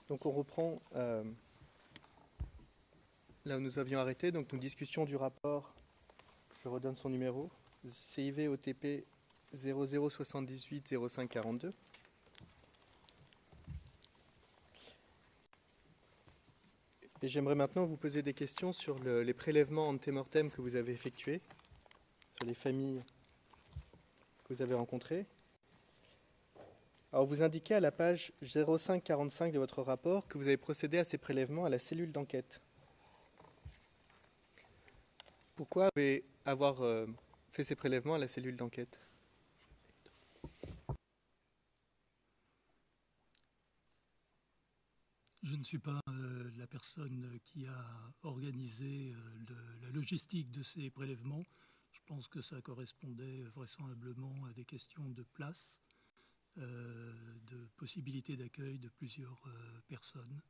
Donc on reprend là où nous avions arrêté. Donc nous discussions du rapport, je redonne son numéro, CIV OTP 0078 0542. Et j'aimerais maintenant vous poser des questions sur les prélèvements ante-mortem que vous avez effectués, sur les familles que vous avez rencontrées. Alors vous indiquez à la page 0545 de votre rapport que vous avez procédé à ces prélèvements à la cellule d'enquête. Pourquoi avez-vous avoir fait ces prélèvements à la cellule d'enquête? Je ne suis pas la personne qui a organisé la logistique de ces prélèvements. Je pense que ça correspondait vraisemblablement à des questions de place, de possibilité d'accueil de plusieurs personnes.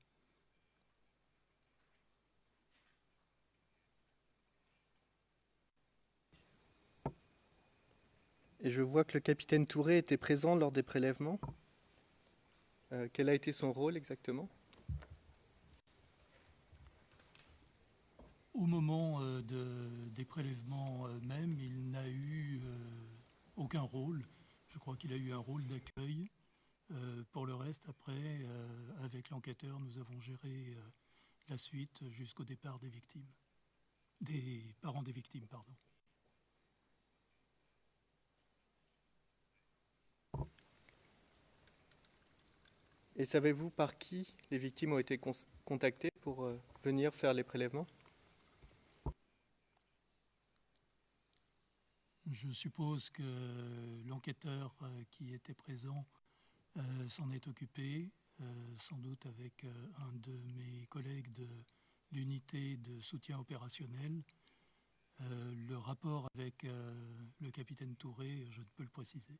Et je vois que le capitaine Touré était présent lors des prélèvements. Quel a été son rôle exactement? Au moment des prélèvements même, il n'a eu aucun rôle. Je crois qu'il a eu un rôle d'accueil. Pour le reste, après, avec l'enquêteur, nous avons géré la suite jusqu'au départ des victimes, des parents des victimes, pardon. Et savez-vous par qui les victimes ont été contactées pour venir faire les prélèvements? Je suppose que l'enquêteur qui était présent s'en est occupé, sans doute avec un de mes collègues de l'unité de soutien opérationnel. Le rapport avec le capitaine Touré, je ne peux le préciser.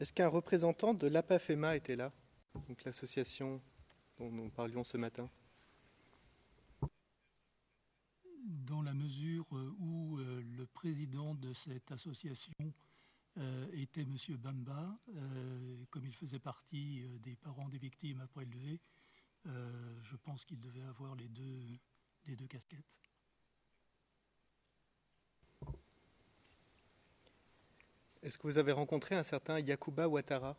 Est-ce qu'un représentant de l'APAFEMA était là, donc l'association dont nous parlions ce matin? Dans la mesure où le président de cette association était M. Bamba, comme il faisait partie des parents des victimes à prélever, je pense qu'il devait avoir les deux casquettes. Est-ce que vous avez rencontré un certain Yacouba Ouattara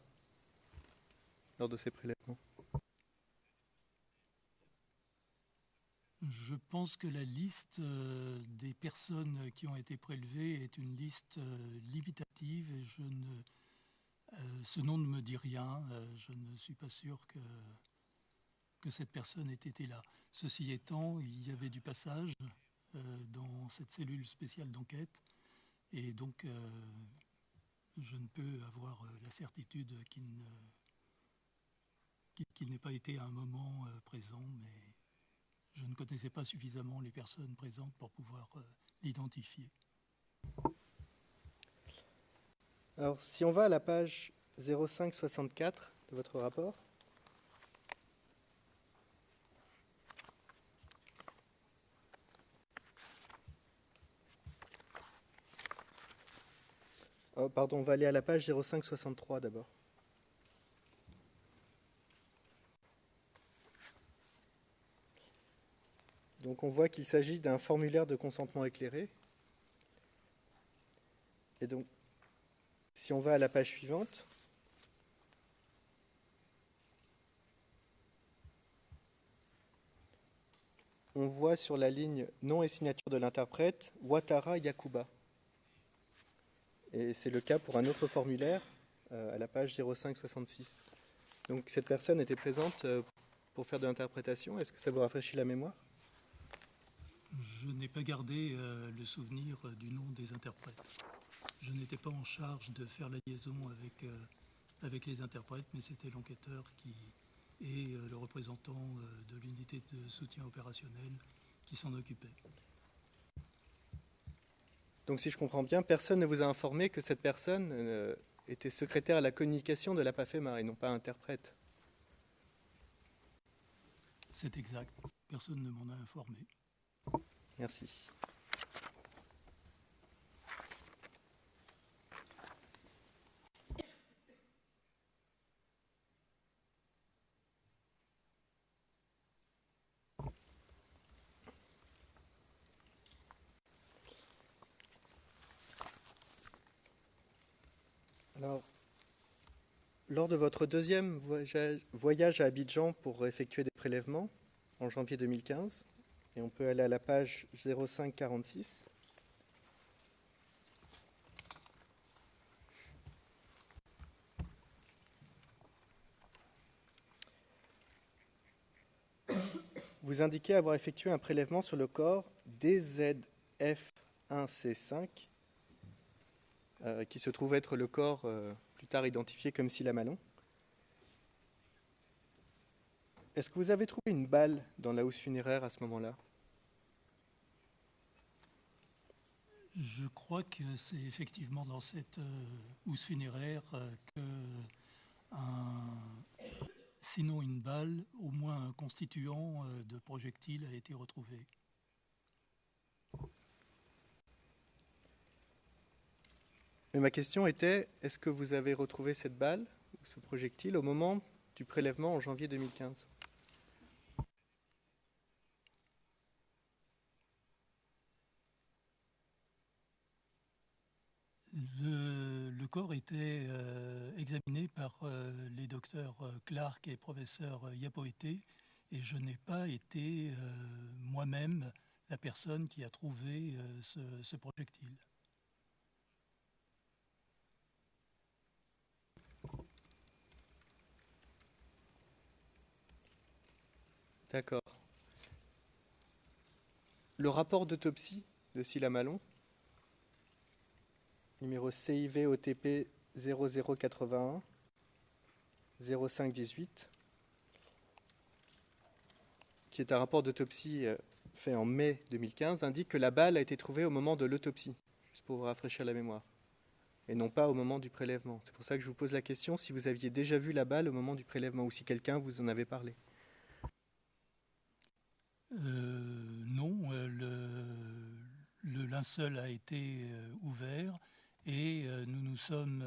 lors de ces prélèvements? Je pense que la liste des personnes qui ont été prélevées est une liste limitative et ce nom ne me dit rien. Je ne suis pas sûr que cette personne ait été là. Ceci étant, il y avait du passage dans cette cellule spéciale d'enquête et donc je ne peux avoir la certitude qu'il n'ait pas été à un moment présent, mais je ne connaissais pas suffisamment les personnes présentes pour pouvoir l'identifier. Alors, si on va à la page 0564 de votre rapport, oh, pardon, on va aller à la page 0563 d'abord. Donc on voit qu'il s'agit d'un formulaire de consentement éclairé. Et donc, si on va à la page suivante, on voit sur la ligne nom et signature de l'interprète Ouattara Yacouba. Et c'est le cas pour un autre formulaire à la page 0566. Donc cette personne était présente pour faire de l'interprétation. Est-ce que ça vous rafraîchit la mémoire? Je n'ai pas gardé le souvenir du nom des interprètes. Je n'étais pas en charge de faire la liaison avec les interprètes, mais c'était l'enquêteur et le représentant de l'unité de soutien opérationnel qui s'en occupait. Donc si je comprends bien, personne ne vous a informé que cette personne était secrétaire à la communication de l'APAFEMA et non pas interprète? C'est exact. Personne ne m'en a informé. Merci. Alors, lors de votre deuxième voyage à Abidjan pour effectuer des prélèvements en janvier 2015, et on peut aller à la page 0546, vous indiquez avoir effectué un prélèvement sur le corps DZF1C5, qui se trouve être le corps plus tard identifié comme Sylla Malon. Est-ce que vous avez trouvé une balle dans la housse funéraire à ce moment-là? Je crois que c'est effectivement dans cette housse funéraire que, sinon une balle, au moins un constituant de projectile a été retrouvé. Mais ma question était, est-ce que vous avez retrouvé cette balle, ou ce projectile, au moment du prélèvement en janvier 2015? Le corps était examiné par les docteurs Clark et professeur Yapoete, et je n'ai pas été moi-même la personne qui a trouvé ce projectile. D'accord. Le rapport d'autopsie de Sylla Malon, numéro CIV OTP 0081 0518, qui est un rapport d'autopsie fait en mai 2015, indique que la balle a été trouvée au moment de l'autopsie, juste pour vous rafraîchir la mémoire, et non pas au moment du prélèvement. C'est pour ça que je vous pose la question si vous aviez déjà vu la balle au moment du prélèvement ou si quelqu'un vous en avait parlé. Non, le linceul a été ouvert et nous nous sommes,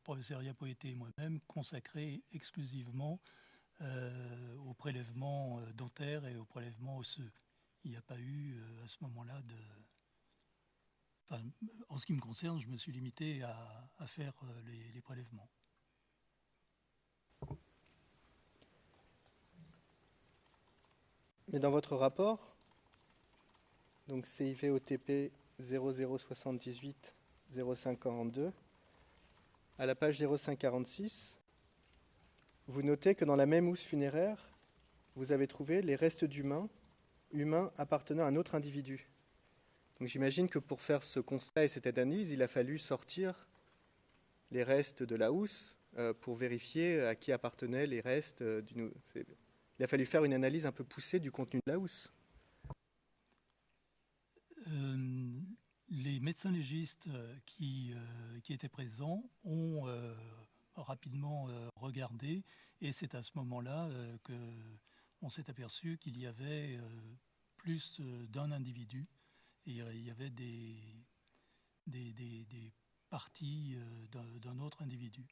professeur Yapoete et moi-même, consacrés exclusivement au prélèvement dentaire et au prélèvement osseux. Il n'y a pas eu à ce moment-là de... Enfin, en ce qui me concerne, je me suis limité à faire les prélèvements. Mais dans votre rapport, donc CIV OTP 0078 0542, à la page 0546, vous notez que dans la même housse funéraire, vous avez trouvé les restes d'humains appartenant à un autre individu. Donc j'imagine que pour faire ce constat et cette analyse, il a fallu sortir les restes de la housse pour vérifier à qui appartenaient les restes d'une... Il a fallu faire une analyse un peu poussée du contenu de la housse. Les médecins légistes qui étaient présents ont rapidement regardé, et c'est à ce moment-là qu'on s'est aperçu qu'il y avait plus d'un individu, et il y avait des parties d'un autre individu.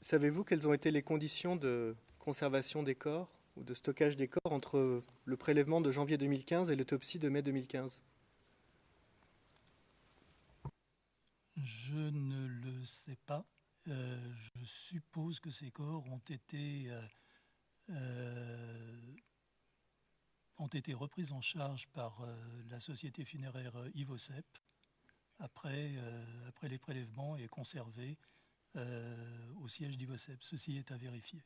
Savez-vous quelles ont été les conditions de conservation des corps ou de stockage des corps entre le prélèvement de janvier 2015 et l'autopsie de mai 2015? Je ne le sais pas. Je suppose que ces corps ont été repris en charge par la société funéraire Ivosep après les prélèvements et conservés au siège d'Ivosep. Ceci est à vérifier.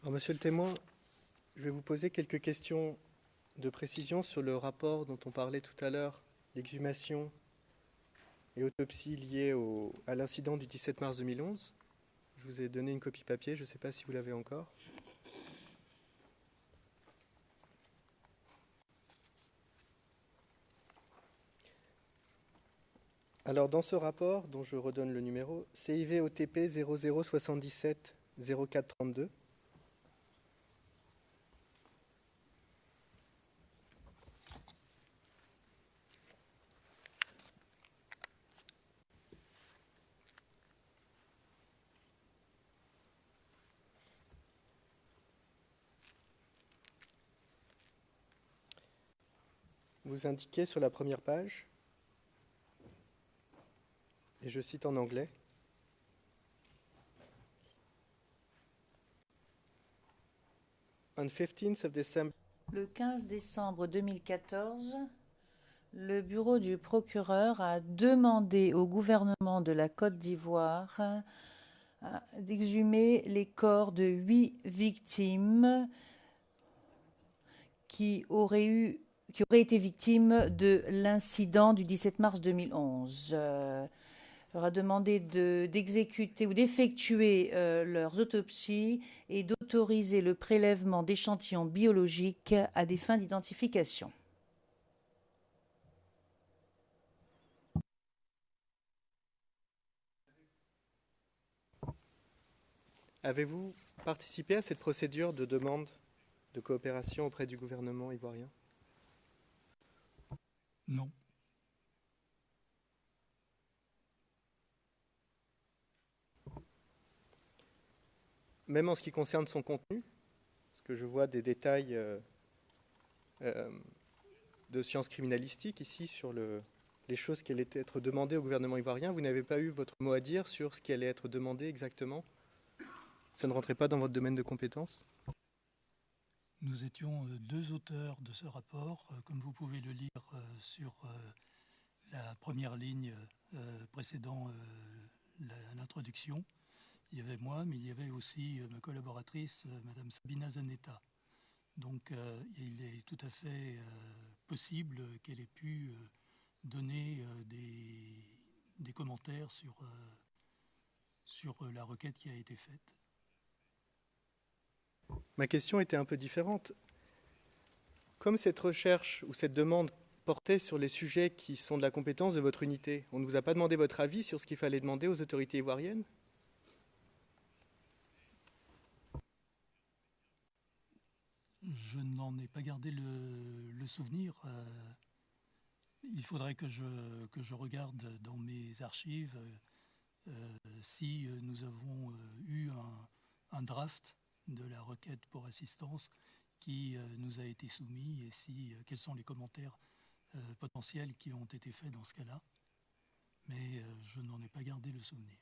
Alors, monsieur le témoin, je vais vous poser quelques questions de précision sur le rapport dont on parlait tout à l'heure, l'exhumation et autopsie liée à l'incident du 17 mars 2011. Je vous ai donné une copie papier, je ne sais pas si vous l'avez encore. Alors, dans ce rapport, dont je redonne le numéro, CIV OTP 0077 0432, vous indiquez sur la première page, et je cite en anglais, On 15th of December, Le 15 décembre 2014, le bureau du procureur a demandé au gouvernement de la Côte d'Ivoire d'exhumer les corps de 8 victimes qui auraient été victimes de l'incident du 17 mars 2011. Leur a demandé d'exécuter ou d'effectuer leurs autopsies et d'autoriser le prélèvement d'échantillons biologiques à des fins d'identification. avez-vous participé à cette procédure de demande de coopération auprès du gouvernement ivoirien? Non. Même en ce qui concerne son contenu, parce que je vois des détails de sciences criminalistiques ici sur les choses qui allaient être demandées au gouvernement ivoirien, vous n'avez pas eu votre mot à dire sur ce qui allait être demandé exactement? Ça ne rentrait pas dans votre domaine de compétence? Nous étions deux auteurs de ce rapport, comme vous pouvez le lire sur la première ligne précédant l'introduction. Il y avait moi, mais il y avait aussi ma collaboratrice, Madame Sabina Zanetta. Donc il est tout à fait possible qu'elle ait pu donner des commentaires sur la requête qui a été faite. Ma question était un peu différente. Comme cette recherche ou cette demande portait sur les sujets qui sont de la compétence de votre unité, on ne vous a pas demandé votre avis sur ce qu'il fallait demander aux autorités ivoiriennes? Je n'en ai pas gardé le souvenir. Il faudrait que je regarde dans mes archives si nous avons eu un draft de la requête pour assistance qui nous a été soumis et quels sont les commentaires potentiels qui ont été faits dans ce cas-là. Mais je n'en ai pas gardé le souvenir.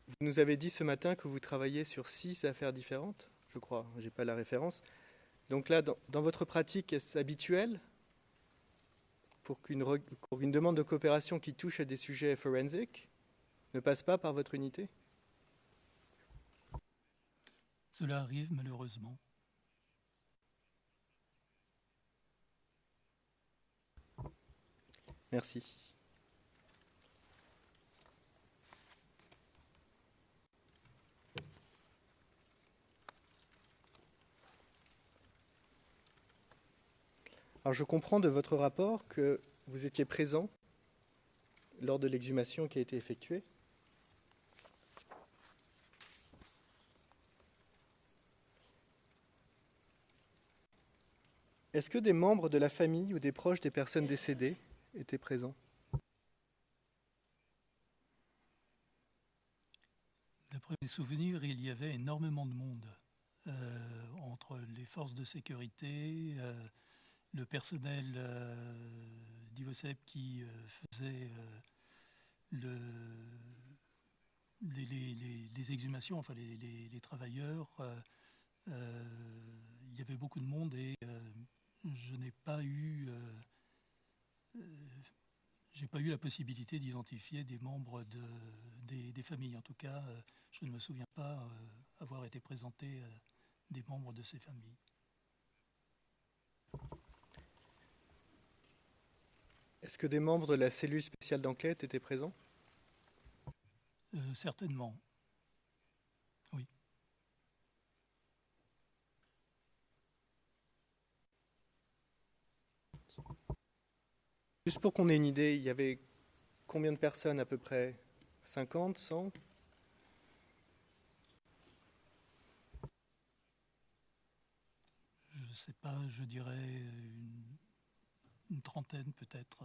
Vous nous avez dit ce matin que vous travaillez sur 6 affaires différentes, je crois, je n'ai pas la référence. Donc là, dans votre pratique, est-ce habituel pour qu'une demande de coopération qui touche à des sujets forensiques ne passe pas par votre unité? Cela arrive malheureusement. Merci. Alors je comprends de votre rapport que vous étiez présent lors de l'exhumation qui a été effectuée. Est-ce que des membres de la famille ou des proches des personnes décédées étaient présents? D'après mes souvenirs, il y avait énormément de monde entre les forces de sécurité, le personnel d'IVOCEP qui faisait les exhumations, enfin les travailleurs. Il y avait beaucoup de monde et je n'ai pas eu j'ai pas eu la possibilité d'identifier des membres des familles. En tout cas, je ne me souviens pas avoir été présenté des membres de ces familles. Est-ce que des membres de la cellule spéciale d'enquête étaient présents? Certainement, oui. Juste pour qu'on ait une idée, il y avait combien de personnes à peu près? 50, 100? Je ne sais pas, je dirais une trentaine peut-être.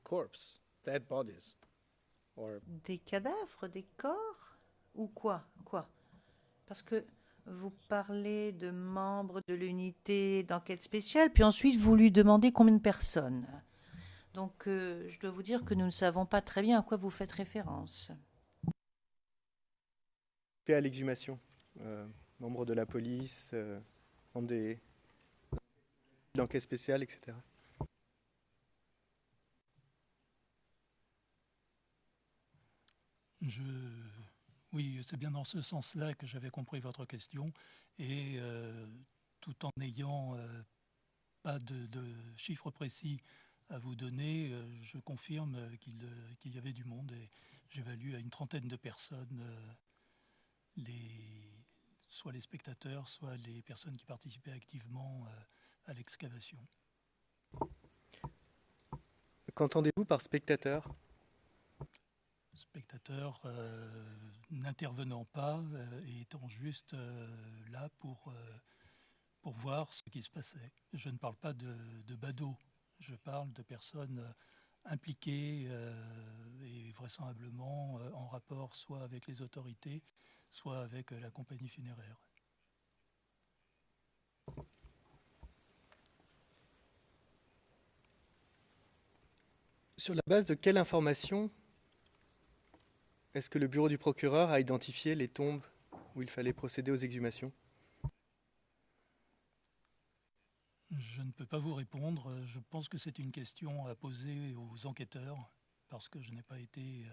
Corpse, dead bodies, or Des cadavres, des corps ou quoi? Quoi? Parce que vous parlez de membres de l'unité d'enquête spéciale, puis ensuite vous lui demandez combien de personnes. Donc je dois vous dire que nous ne savons pas très bien à quoi vous faites référence. Fait à l'exhumation, membres de la police, membres des d'enquête spéciale, etc. Oui, c'est bien dans ce sens-là que j'avais compris votre question. Et tout en n'ayant pas de chiffres précis à vous donner, je confirme qu'il y avait du monde et j'évalue à une trentaine de personnes soit les spectateurs, soit les personnes qui participaient activement à l'excavation. Qu'entendez-vous par spectateur? Spectateurs n'intervenant pas et étant juste là pour voir ce qui se passait. Je ne parle pas de badauds, je parle de personnes impliquées et vraisemblablement en rapport soit avec les autorités, soit avec la compagnie funéraire. Sur la base de quelle information est-ce que le bureau du procureur a identifié les tombes où il fallait procéder aux exhumations? Je ne peux pas vous répondre. Je pense que c'est une question à poser aux enquêteurs parce que je n'ai pas été,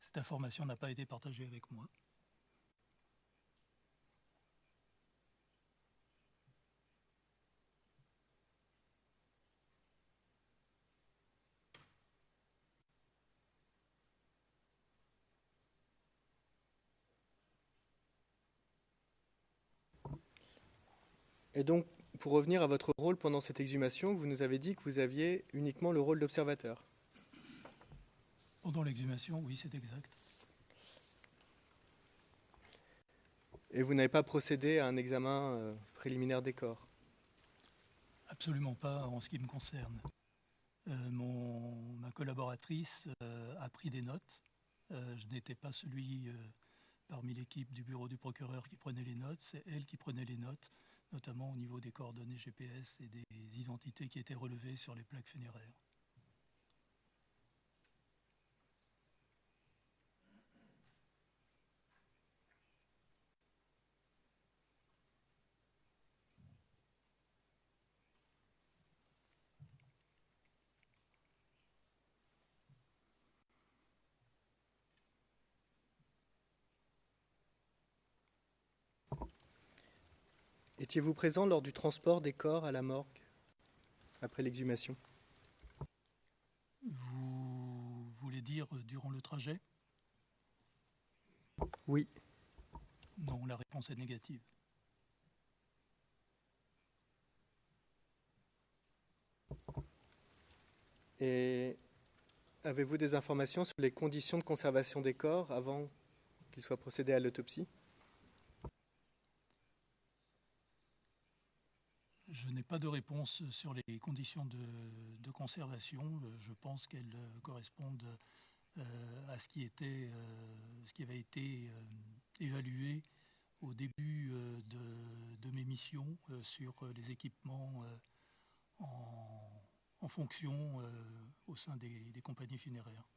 cette information n'a pas été partagée avec moi. Et donc, pour revenir à votre rôle pendant cette exhumation, vous nous avez dit que vous aviez uniquement le rôle d'observateur. Pendant l'exhumation, oui, c'est exact. Et vous n'avez pas procédé à un examen préliminaire des corps? Absolument pas en ce qui me concerne. Ma collaboratrice a pris des notes. Je n'étais pas celui parmi l'équipe du bureau du procureur qui prenait les notes. C'est elle qui prenait les notes, notamment au niveau des coordonnées GPS et des identités qui étaient relevées sur les plaques funéraires. Étiez-vous présent lors du transport des corps à la morgue après l'exhumation? Vous voulez dire durant le trajet? Oui. Non, la réponse est négative. Et avez-vous des informations sur les conditions de conservation des corps avant qu'il soit procédé à l'autopsie? Je n'ai pas de réponse sur les conditions de conservation. Je pense qu'elles correspondent à ce qui avait été évalué au début de mes missions sur les équipements en fonction au sein des compagnies funéraires.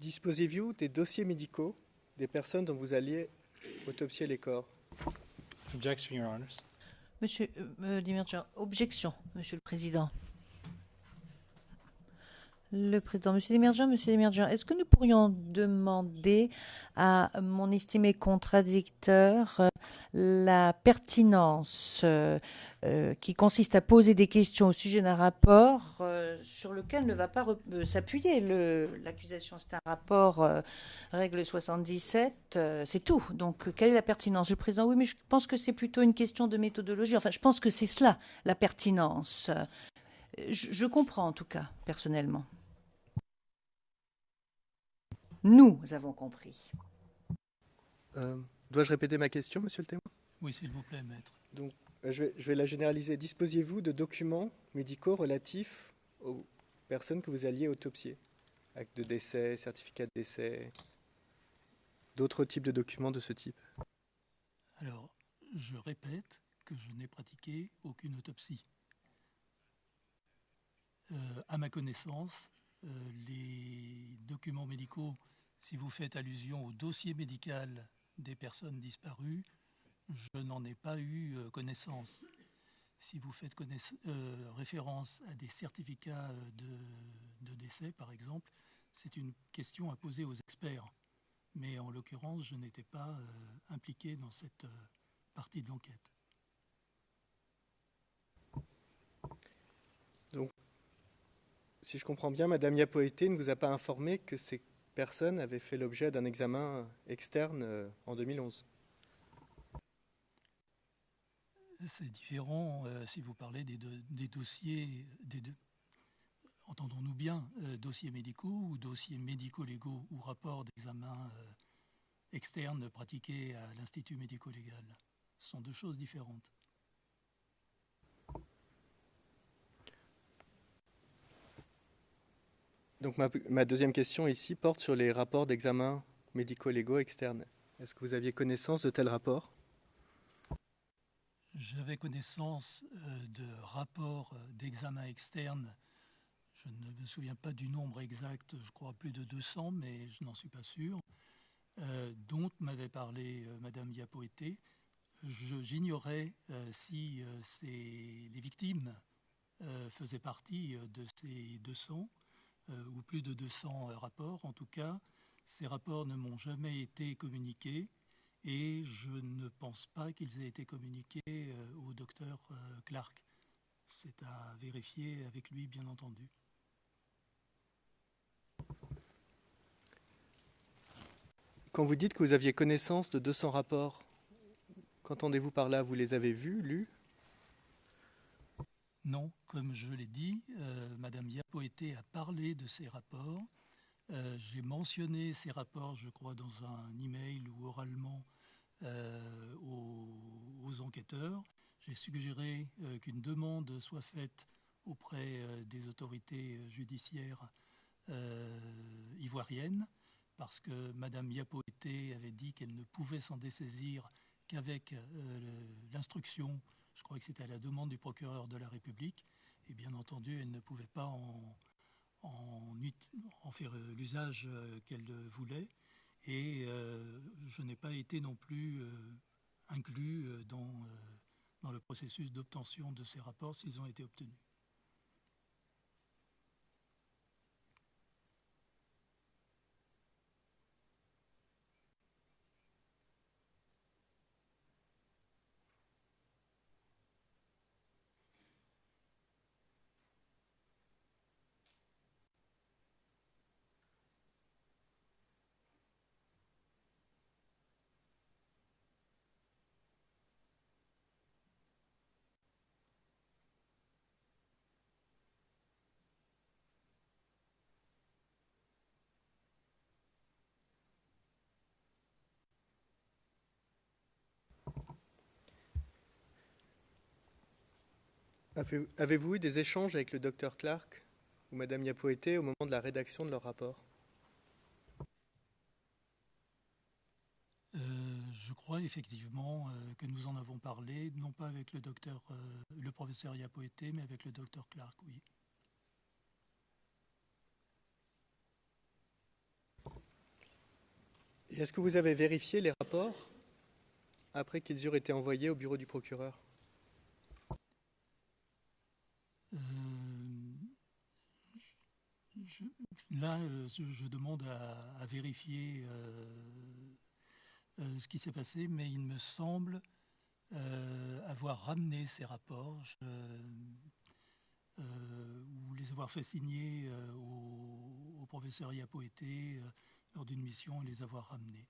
Disposez-vous des dossiers médicaux des personnes dont vous alliez autopsier les corps? Objection, Your Honors. Monsieur Demirjian, objection, Monsieur le Président. Le Président, Monsieur Demirjian, est-ce que nous pourrions demander à mon estimé contradicteur la pertinence qui consiste à poser des questions au sujet d'un rapport sur lequel ne va pas s'appuyer l'accusation? C'est un rapport règle 77, c'est tout. Donc, quelle est la pertinence? Le Président, oui, mais je pense que c'est plutôt une question de méthodologie. Enfin, je pense que c'est cela, la pertinence. Je comprends, en tout cas, personnellement. Nous avons compris. Dois-je répéter ma question, monsieur le témoin? Oui, s'il vous plaît, maître. Donc, je vais la généraliser. Disposiez-vous de documents médicaux relatifs aux personnes que vous alliez autopsier? Acte de décès, certificat de décès, d'autres types de documents de ce type? Alors, je répète que je n'ai pratiqué aucune autopsie. À ma connaissance, les documents médicaux, si vous faites allusion au dossier médical des personnes disparues, je n'en ai pas eu connaissance. Si vous faites référence à des certificats de décès, par exemple, c'est une question à poser aux experts. Mais en l'occurrence, je n'étais pas impliqué dans cette partie de l'enquête. Donc, si je comprends bien, Madame Yapoété ne vous a pas informé que ces personnes avaient fait l'objet d'un examen externe en 2011. C'est différent si vous parlez des dossiers, entendons-nous bien, dossiers médicaux ou dossiers médico-légaux ou rapports d'examen externes pratiqués à l'Institut médico-légal. Ce sont deux choses différentes. Donc ma deuxième question ici porte sur les rapports d'examen médico-légaux externes. Est-ce que vous aviez connaissance de tels rapports? J'avais connaissance de rapports d'examen externe. Je ne me souviens pas du nombre exact, je crois plus de 200, mais je n'en suis pas sûr, dont m'avait parlé Madame Yapoété. J'ignorais si les victimes faisaient partie de ces 200 ou plus de 200 rapports. En tout cas, ces rapports ne m'ont jamais été communiqués et je ne pense pas qu'ils aient été communiqués au docteur Clark. C'est à vérifier avec lui, bien entendu. Quand vous dites que vous aviez connaissance de 200 rapports, qu'entendez-vous par là? Vous les avez vus, lus? Non, comme je l'ai dit, Madame Yapoété a parlé de ces rapports. J'ai mentionné ces rapports, je crois, dans un email ou oralement aux enquêteurs. J'ai suggéré qu'une demande soit faite auprès des autorités judiciaires ivoiriennes, parce que Madame Yapoété avait dit qu'elle ne pouvait s'en dessaisir qu'avec l'instruction, je crois que c'était à la demande du procureur de la République, et bien entendu, elle ne pouvait pas en faire l'usage qu'elle voulait, et je n'ai pas été non plus inclus dans le processus d'obtention de ces rapports s'ils ont été obtenus. Avez-vous eu des échanges avec le docteur Clark ou Madame Yapoété au moment de la rédaction de leur rapport? Je crois effectivement que nous en avons parlé, non pas avec le professeur Yapoété, mais avec le docteur Clark, oui. Et est-ce que vous avez vérifié les rapports après qu'ils eurent été envoyés au bureau du procureur? Euh, je- Là, je demande à vérifier ce qui s'est passé, mais il me semble avoir ramené ces rapports ou les avoir fait signer au professeur Yapoété lors d'une mission et les avoir ramenés.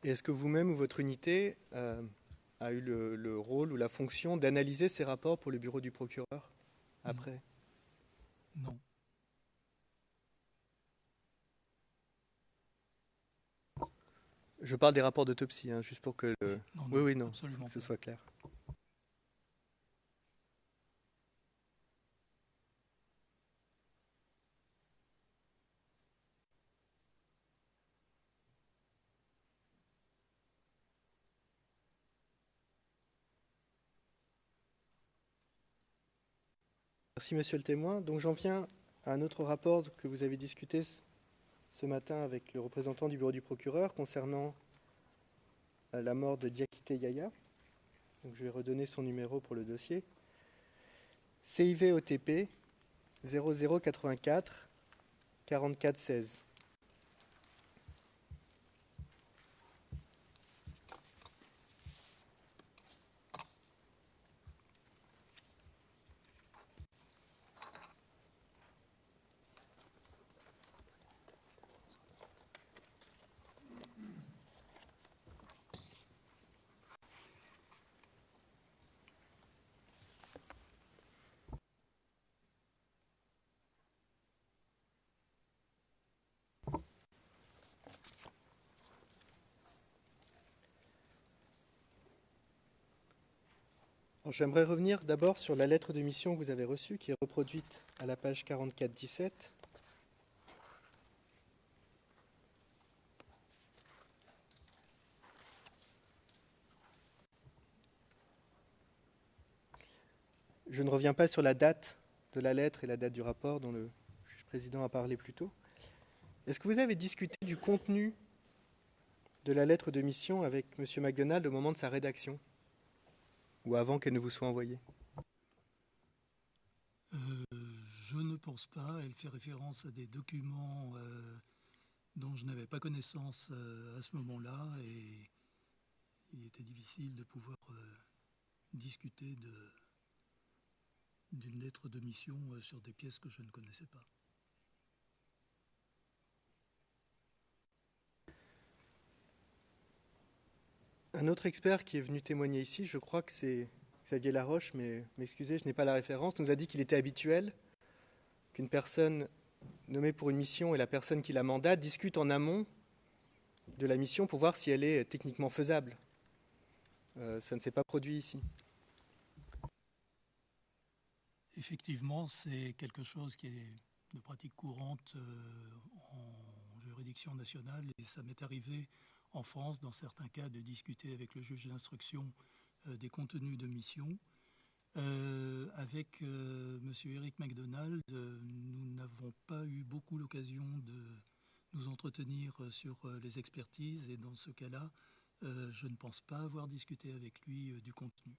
Et est-ce que vous-même ou votre unité a eu le rôle ou la fonction d'analyser ces rapports pour le bureau du procureur après? Non. Je parle des rapports d'autopsie, juste pour que le... Non, Oui, non, absolument que ce pas. soit clair. Merci, monsieur le témoin. Donc j'en viens à un autre rapport que vous avez discuté ce matin avec le représentant du bureau du procureur concernant la mort de Diakité Yaya. Donc je vais redonner son numéro pour le dossier. CIV-OTP 0084 44 16. J'aimerais revenir d'abord sur la lettre de mission que vous avez reçue, qui est reproduite à la page 44-17. Je ne reviens pas sur la date de la lettre et la date du rapport dont le juge président a parlé plus tôt. Est-ce que vous avez discuté du contenu de la lettre de mission avec M. McDonald au moment de sa rédaction, ou avant qu'elle ne vous soit envoyée? Je ne pense pas. Elle fait référence à des documents dont je n'avais pas connaissance à ce moment-là et il était difficile de pouvoir discuter d'une lettre de mission sur des pièces que je ne connaissais pas. Un autre expert qui est venu témoigner ici, je crois que c'est Xavier Laroche, mais m'excusez, je n'ai pas la référence, nous a dit qu'il était habituel qu'une personne nommée pour une mission et la personne qui la mandate discutent en amont de la mission pour voir si elle est techniquement faisable. Ça ne s'est pas produit ici. Effectivement, c'est quelque chose qui est de pratique courante en juridiction nationale et ça m'est arrivé en France, dans certains cas, de discuter avec le juge d'instruction des contenus de mission. Avec M. Eric McDonald, nous n'avons pas eu beaucoup l'occasion de nous entretenir sur les expertises et dans ce cas-là, je ne pense pas avoir discuté avec lui du contenu.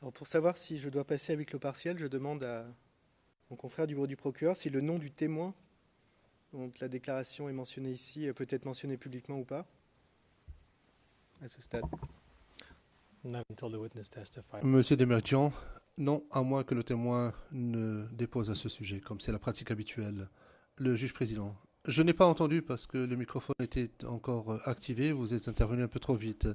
Alors pour savoir si je dois passer à huis clos partiel, je demande à mon confrère du bureau du procureur si le nom du témoin dont la déclaration est mentionnée ici peut être mentionné publiquement ou pas à ce stade. Not until the witness testifies. Monsieur Demerjian, non, à moins que le témoin ne dépose à ce sujet, comme c'est la pratique habituelle. Le juge président. Je n'ai pas entendu parce que le microphone était encore activé, vous êtes intervenu un peu trop vite.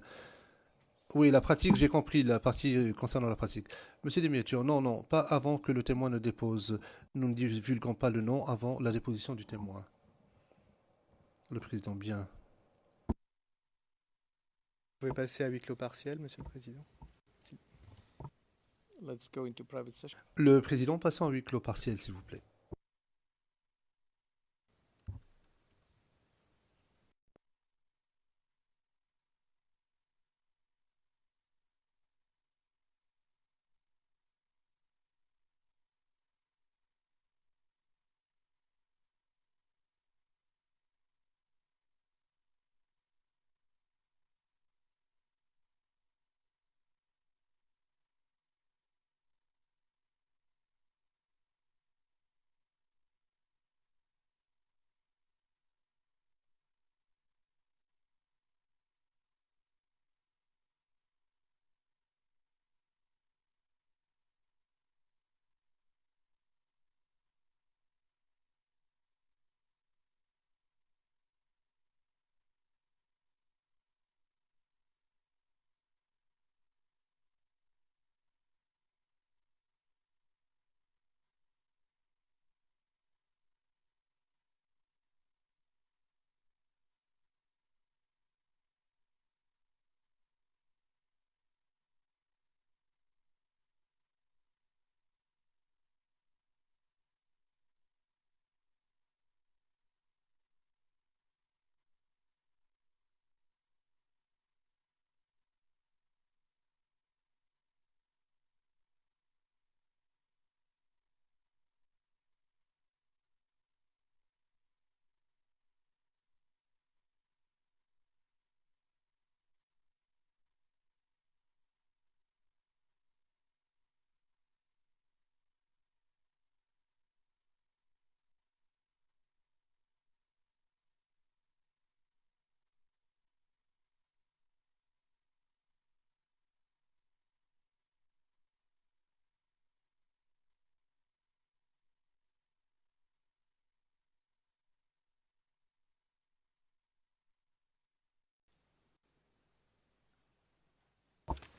Oui, la pratique, j'ai compris, la partie concernant la pratique. Monsieur Demerjian, non, pas avant que le témoin ne dépose. Nous ne divulguons pas le nom avant la déposition du témoin. Le président, bien. Vous pouvez passer à huis clos partiel, monsieur le président. Let's go into private session. Le président, passons à huis clos partiel, s'il vous plaît.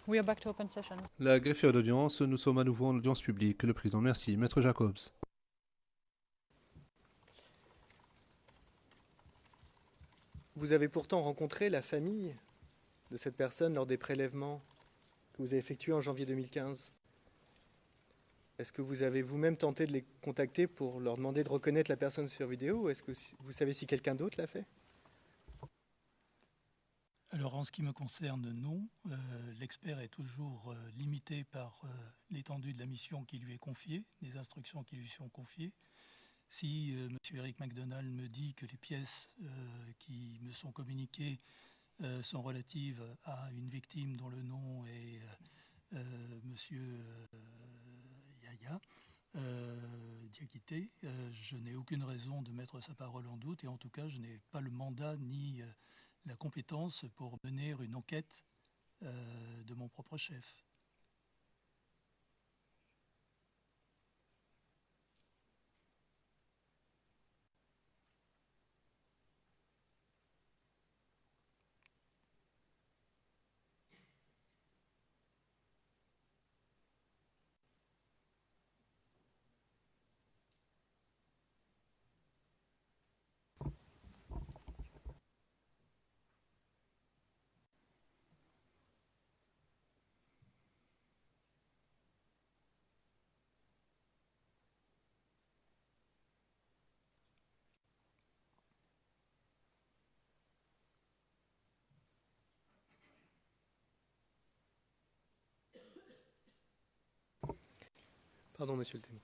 We are back to open session. La greffière d'audience, nous sommes à nouveau en audience publique. Le président, merci. Maître Jacobs. Vous avez pourtant rencontré la famille de cette personne lors des prélèvements que vous avez effectués en janvier 2015. Est-ce que vous avez vous-même tenté de les contacter pour leur demander de reconnaître la personne sur vidéo, ou est-ce que vous savez si quelqu'un d'autre l'a fait? Alors en ce qui me concerne, non. L'expert est toujours limité par l'étendue de la mission qui lui est confiée, les instructions qui lui sont confiées. Si M. Eric McDonald me dit que les pièces qui me sont communiquées sont relatives à une victime dont le nom est M. Yaya Diakité, je n'ai aucune raison de mettre sa parole en doute, et en tout cas je n'ai pas le mandat ni la compétence pour mener une enquête de mon propre chef. Pardon, monsieur le témoin.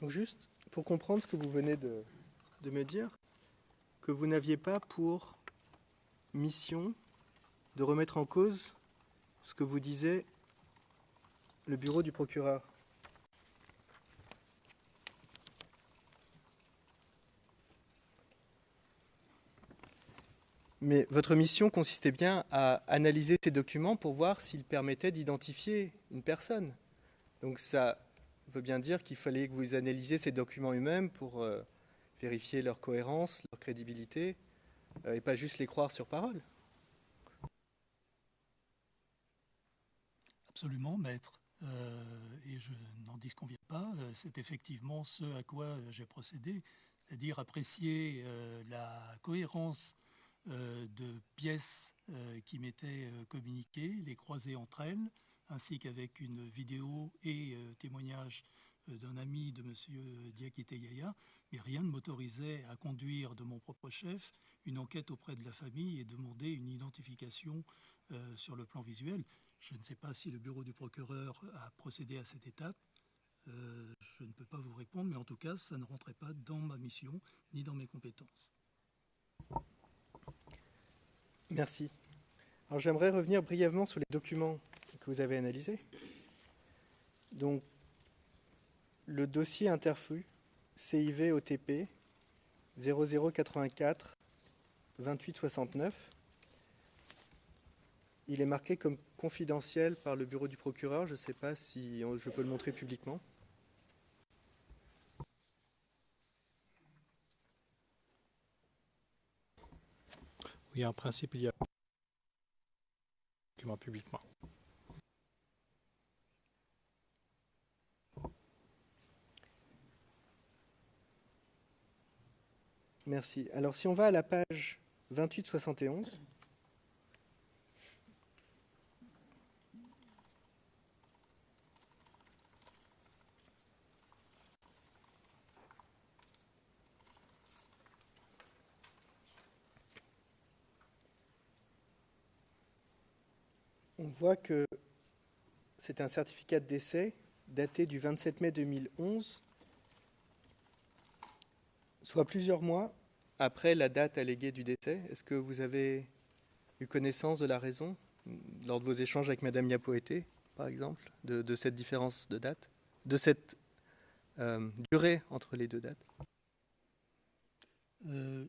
Donc juste pour comprendre ce que vous venez de me dire, que vous n'aviez pas pour mission de remettre en cause ce que vous disait le bureau du procureur. Mais votre mission consistait bien à analyser ces documents pour voir s'ils permettaient d'identifier une personne. Donc ça veut bien dire qu'il fallait que vous analysiez ces documents eux-mêmes pour vérifier leur cohérence, leur crédibilité, et pas juste les croire sur parole. Absolument, maître. Et je n'en disconviens pas. C'est effectivement ce à quoi j'ai procédé, c'est-à-dire apprécier la cohérence de pièces qui m'étaient communiquées, les croiser entre elles, ainsi qu'avec une vidéo et témoignage d'un ami de M. Diakité Yaya, mais rien ne m'autorisait à conduire de mon propre chef une enquête auprès de la famille et demander une identification sur le plan visuel. Je ne sais pas si le bureau du procureur a procédé à cette étape. Je ne peux pas vous répondre, mais en tout cas, ça ne rentrait pas dans ma mission ni dans mes compétences. Merci. Alors j'aimerais revenir brièvement sur les documents que vous avez analysés. Donc, le dossier Interfru CIV OTP 0084 2869, il est marqué comme confidentiel par le bureau du procureur. Je ne sais pas si je peux le montrer publiquement. Oui, en principe, il y a un document publiquement. Merci. Alors, si on va à la page 2871, on voit que c'est un certificat de décès daté du 27 mai 2011, soit plusieurs mois après la date alléguée du décès. Est-ce que vous avez eu connaissance de la raison lors de vos échanges avec Madame Yapoété, par exemple, de cette différence de date, de cette durée entre les deux dates?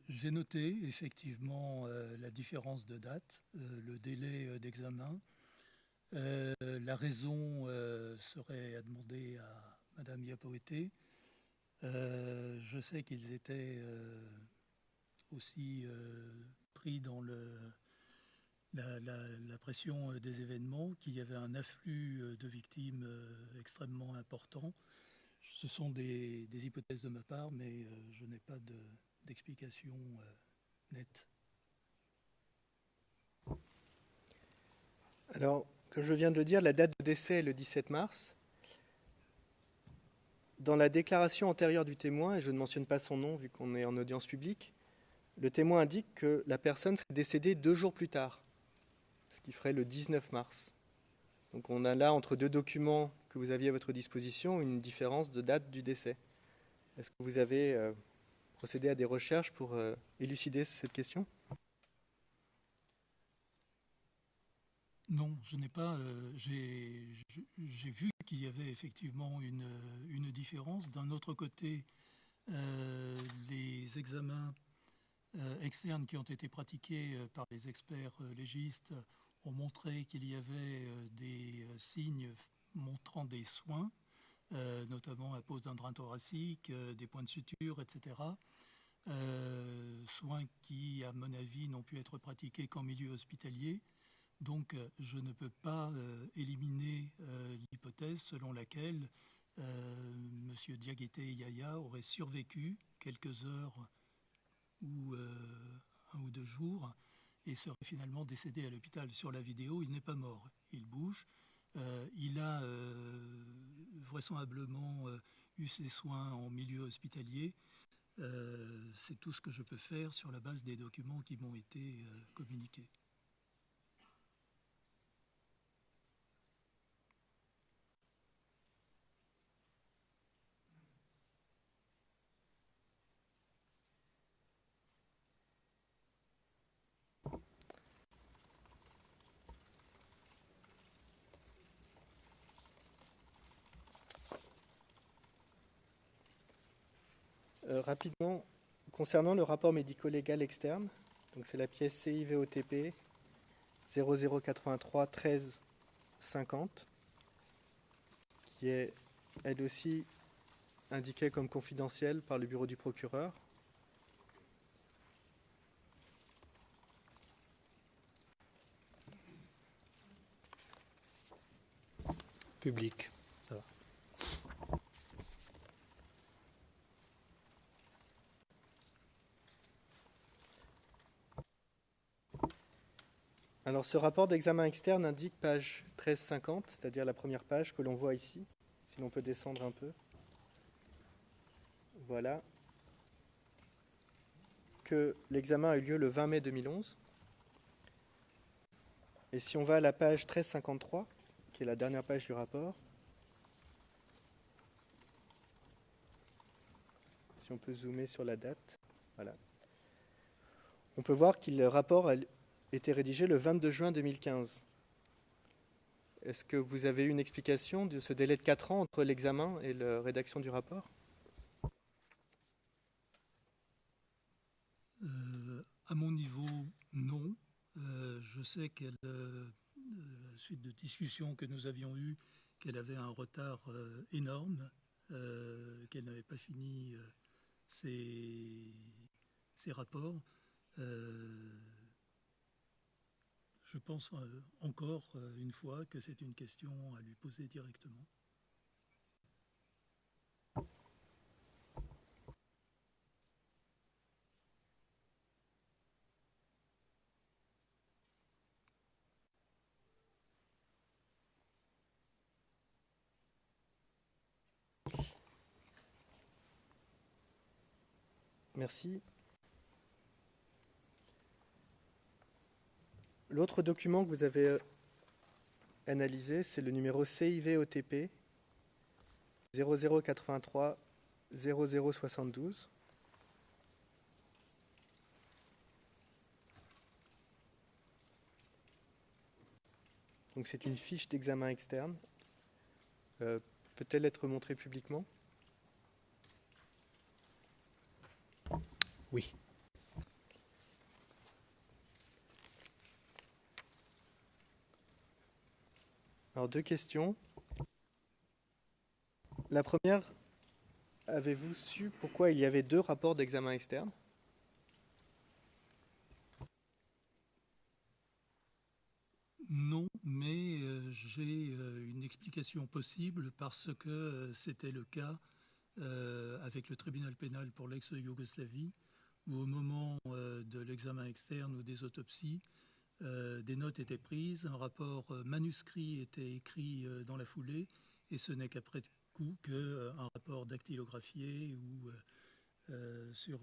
J'ai noté effectivement la différence de date, le délai d'examen. La raison serait à demander à Madame Yapoété. Je sais qu'ils étaient aussi pris dans la pression des événements, qu'il y avait un afflux de victimes extrêmement important. Ce sont des hypothèses de ma part, mais je n'ai pas d'explication nette. Alors, comme je viens de le dire, la date de décès est le 17 mars. Dans la déclaration antérieure du témoin, et je ne mentionne pas son nom vu qu'on est en audience publique, le témoin indique que la personne serait décédée 2 jours plus tard, ce qui ferait le 19 mars. Donc on a là, entre deux documents que vous aviez à votre disposition, une différence de date du décès. Est-ce que vous avez procédé à des recherches pour élucider cette question ? Non, je n'ai pas. J'ai vu qu'il y avait effectivement une différence. D'un autre côté, les examens externes qui ont été pratiqués par les experts légistes ont montré qu'il y avait des signes montrant des soins, notamment la pose d'un drain thoracique, des points de suture, etc. Soins qui, à mon avis, n'ont pu être pratiqués qu'en milieu hospitalier. Donc, je ne peux pas éliminer l'hypothèse selon laquelle M. Diaguete Yaya aurait survécu quelques heures ou 1 ou 2 jours et serait finalement décédé à l'hôpital. Sur la vidéo, il n'est pas mort. Il bouge. Il a vraisemblablement eu ses soins en milieu hospitalier. C'est tout ce que je peux faire sur la base des documents qui m'ont été communiqués. Rapidement, concernant le rapport médico-légal externe, donc c'est la pièce CIVOTP 0083 13 50, qui est elle aussi indiquée comme confidentielle par le bureau du procureur. Public, ça va. Alors ce rapport d'examen externe indique page 1350, c'est-à-dire la première page que l'on voit ici, si l'on peut descendre un peu. Voilà. Que l'examen a eu lieu le 20 mai 2011. Et si on va à la page 1353, qui est la dernière page du rapport, si on peut zoomer sur la date, voilà. On peut voir que le rapport a été rédigé le 22 juin 2015. Est-ce que vous avez une explication de ce délai de 4 ans entre l'examen et la rédaction du rapport ? À mon niveau, non. Je sais qu'elle, suite de discussions que nous avions eues, qu'elle avait un retard énorme, qu'elle n'avait pas fini ses rapports. Je pense encore une fois que c'est une question à lui poser directement. Merci. L'autre document que vous avez analysé, c'est le numéro CIVOTP 0083 0072. Donc c'est une fiche d'examen externe. Peut-elle être montrée publiquement ? Oui. Alors, 2 questions. La première, avez-vous su pourquoi il y avait 2 rapports d'examen externe ? Non, mais j'ai une explication possible parce que c'était le cas avec le tribunal pénal pour l'ex-Yougoslavie, où au moment de l'examen externe ou des autopsies, des notes étaient prises, un rapport manuscrit était écrit dans la foulée, et ce n'est qu'après coup qu'un rapport dactylographié ou sur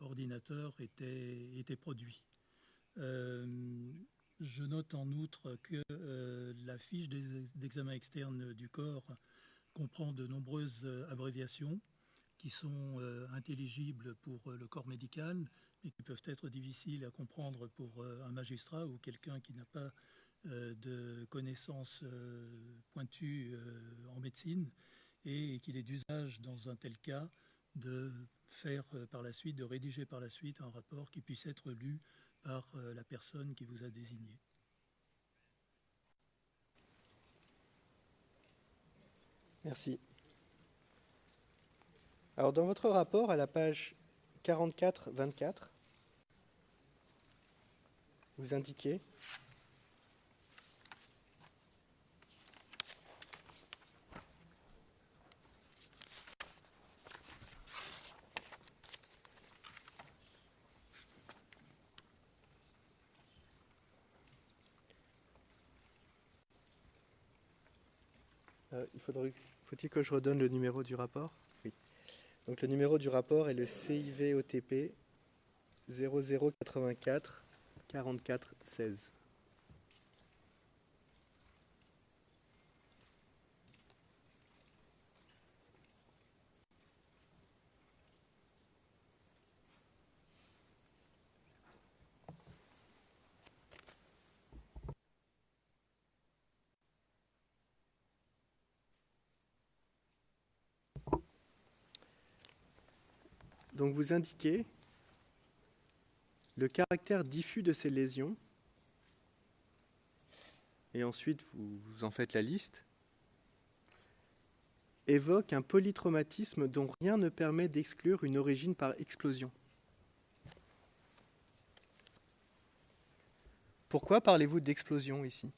ordinateur était produit. Je note en outre que la fiche d'examen externe du corps comprend de nombreuses abréviations qui sont intelligibles pour le corps médical, mais qui peuvent être difficiles à comprendre pour un magistrat ou quelqu'un qui n'a pas de connaissances pointues en médecine, et qu'il est d'usage dans un tel cas de faire par la suite, de rédiger par la suite un rapport qui puisse être lu par la personne qui vous a désigné. Merci. Alors, dans votre rapport, à la page 44-24, vous indiquez faut-il que je redonne le numéro du rapport? Oui. Donc le numéro du rapport est le CIV-OTP 0084 44 16. Donc vous indiquez le caractère diffus de ces lésions, et ensuite vous en faites la liste, évoque un polytraumatisme dont rien ne permet d'exclure une origine par explosion. Pourquoi parlez-vous d'explosion ici?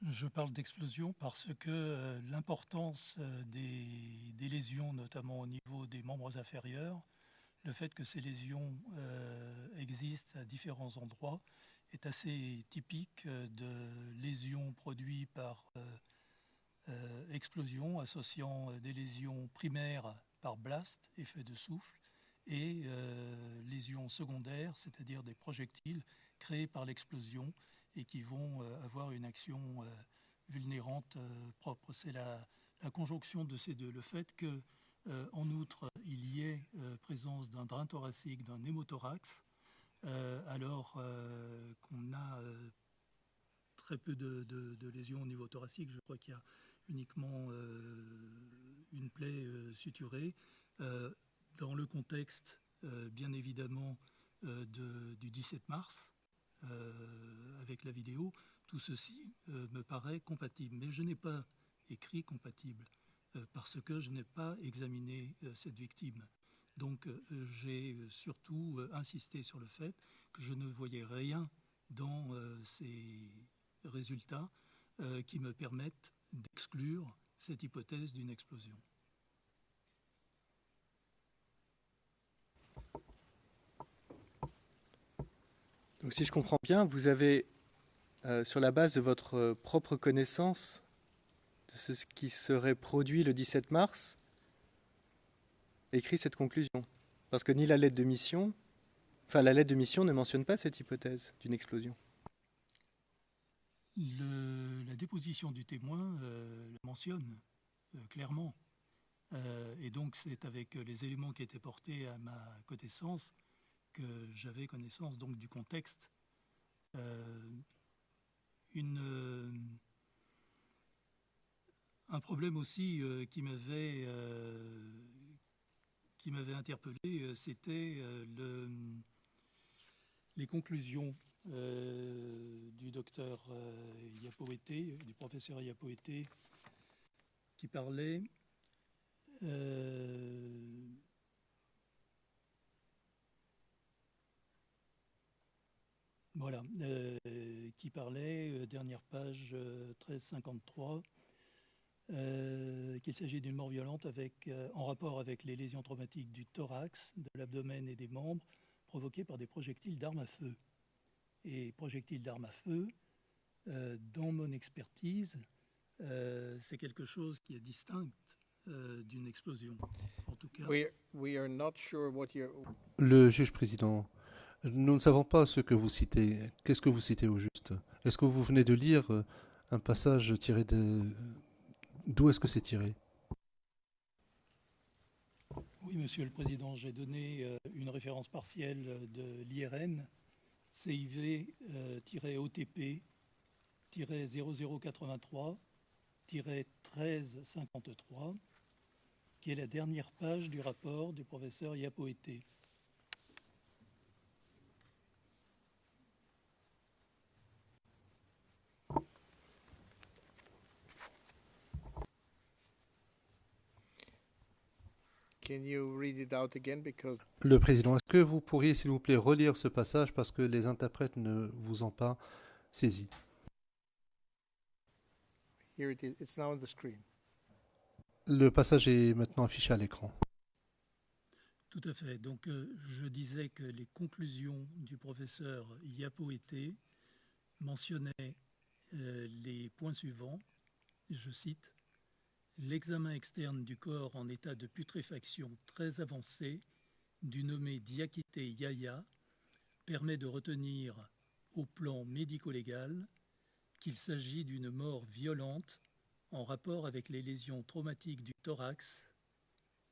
Je parle d'explosion parce que l'importance des lésions, notamment au niveau des membres inférieurs, le fait que ces lésions existent à différents endroits, est assez typique de lésions produites par explosion, associant des lésions primaires par blast, effet de souffle, et lésions secondaires, c'est-à-dire des projectiles créés par l'explosion et qui vont avoir une action vulnérante propre. C'est la conjonction de ces deux. Le fait que, en outre, il y ait présence d'un drain thoracique, d'un hémothorax, alors qu'on a très peu de lésions au niveau thoracique. Je crois qu'il y a uniquement une plaie suturée. Dans le contexte, bien évidemment, du 17 mars, avec la vidéo, tout ceci me paraît compatible. Mais je n'ai pas écrit compatible parce que je n'ai pas examiné cette victime. Donc j'ai surtout insisté sur le fait que je ne voyais rien dans ces résultats qui me permettent d'exclure cette hypothèse d'une explosion. Donc si je comprends bien, vous avez, sur la base de votre propre connaissance de ce qui serait produit le 17 mars, écrit cette conclusion. Parce que ni la lettre de mission, la lettre de mission ne mentionne pas cette hypothèse d'une explosion. La déposition du témoin le mentionne clairement. Et donc c'est avec les éléments qui étaient portés à ma connaissance que j'avais connaissance donc du contexte. Un problème aussi qui m'avait interpellé, c'était les conclusions du docteur Iapoeté, du professeur Iapoeté, qui parlait Voilà, qui parlait, dernière page 1353, qu'il s'agit d'une mort violente en rapport avec les lésions traumatiques du thorax, de l'abdomen et des membres provoquées par des projectiles d'armes à feu. Et projectiles d'armes à feu, dans mon expertise, c'est quelque chose qui est distinct d'une explosion. En tout cas, We are not sure what you're... Le juge président, nous ne savons pas ce que vous citez. Qu'est-ce que vous citez au juste? Est-ce que vous venez de lire un passage tiré de... D'où est-ce que c'est tiré? oui, Monsieur le Président, j'ai donné une référence partielle de l'IRN, CIV-OTP-0083-1353, qui est la dernière page du rapport du professeur Yapoete. Can you read it out again because Le président, est-ce que vous pourriez, s'il vous plaît, relire ce passage parce que les interprètes ne vous ont pas saisi? here it is. It's now on the screen. Le passage est maintenant affiché à l'écran. Tout à fait. Donc, je disais que les conclusions du professeur Yapoete mentionnaient les points suivants. Je cite: l'examen externe du corps en état de putréfaction très avancé du nommé Diakité Yaya permet de retenir au plan médico-légal qu'il s'agit d'une mort violente en rapport avec les lésions traumatiques du thorax,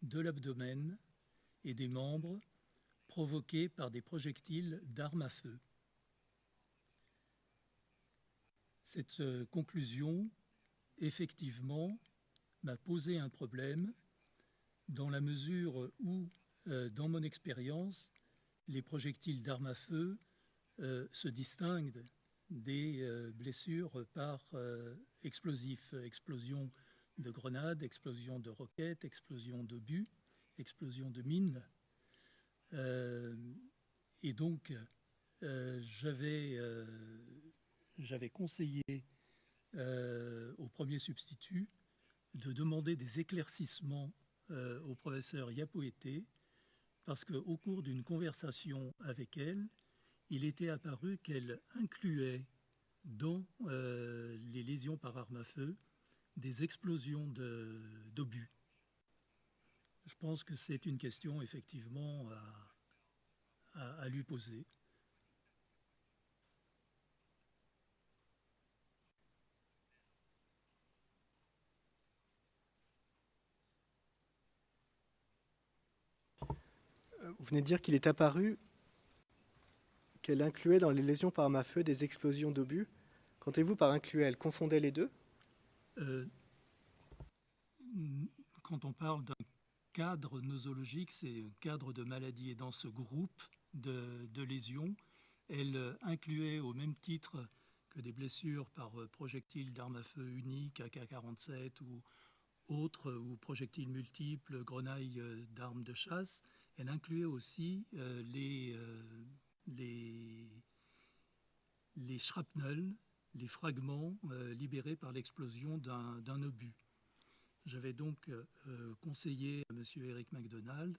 de l'abdomen et des membres provoquées par des projectiles d'armes à feu. Cette conclusion, effectivement, m'a posé un problème dans la mesure où, dans mon expérience, les projectiles d'armes à feu se distinguent des blessures par explosifs, explosion de grenades, explosion de roquettes, explosion d'obus, explosion de mines. Et donc, j'avais conseillé au premier substitut de demander des éclaircissements au professeur Yapoete, parce qu'au cours d'une conversation avec elle, il était apparu qu'elle incluait dans les lésions par arme à feu des explosions d'obus. Je pense que c'est une question effectivement à lui poser. Vous venez de dire qu'il est apparu qu'elle incluait dans les lésions par arme à feu des explosions d'obus. Qu'entendez-vous par incluait? Elle confondait les deux? Quand on parle d'un cadre nosologique, c'est un cadre de maladie. Et dans ce groupe de lésions, elle incluait au même titre que des blessures par projectiles d'armes à feu uniques, AK-47 ou autres, ou projectiles multiples, grenailles d'armes de chasse, elle incluait aussi les shrapnels, les fragments libérés par l'explosion d'un obus. J'avais donc conseillé à M. Eric MacDonald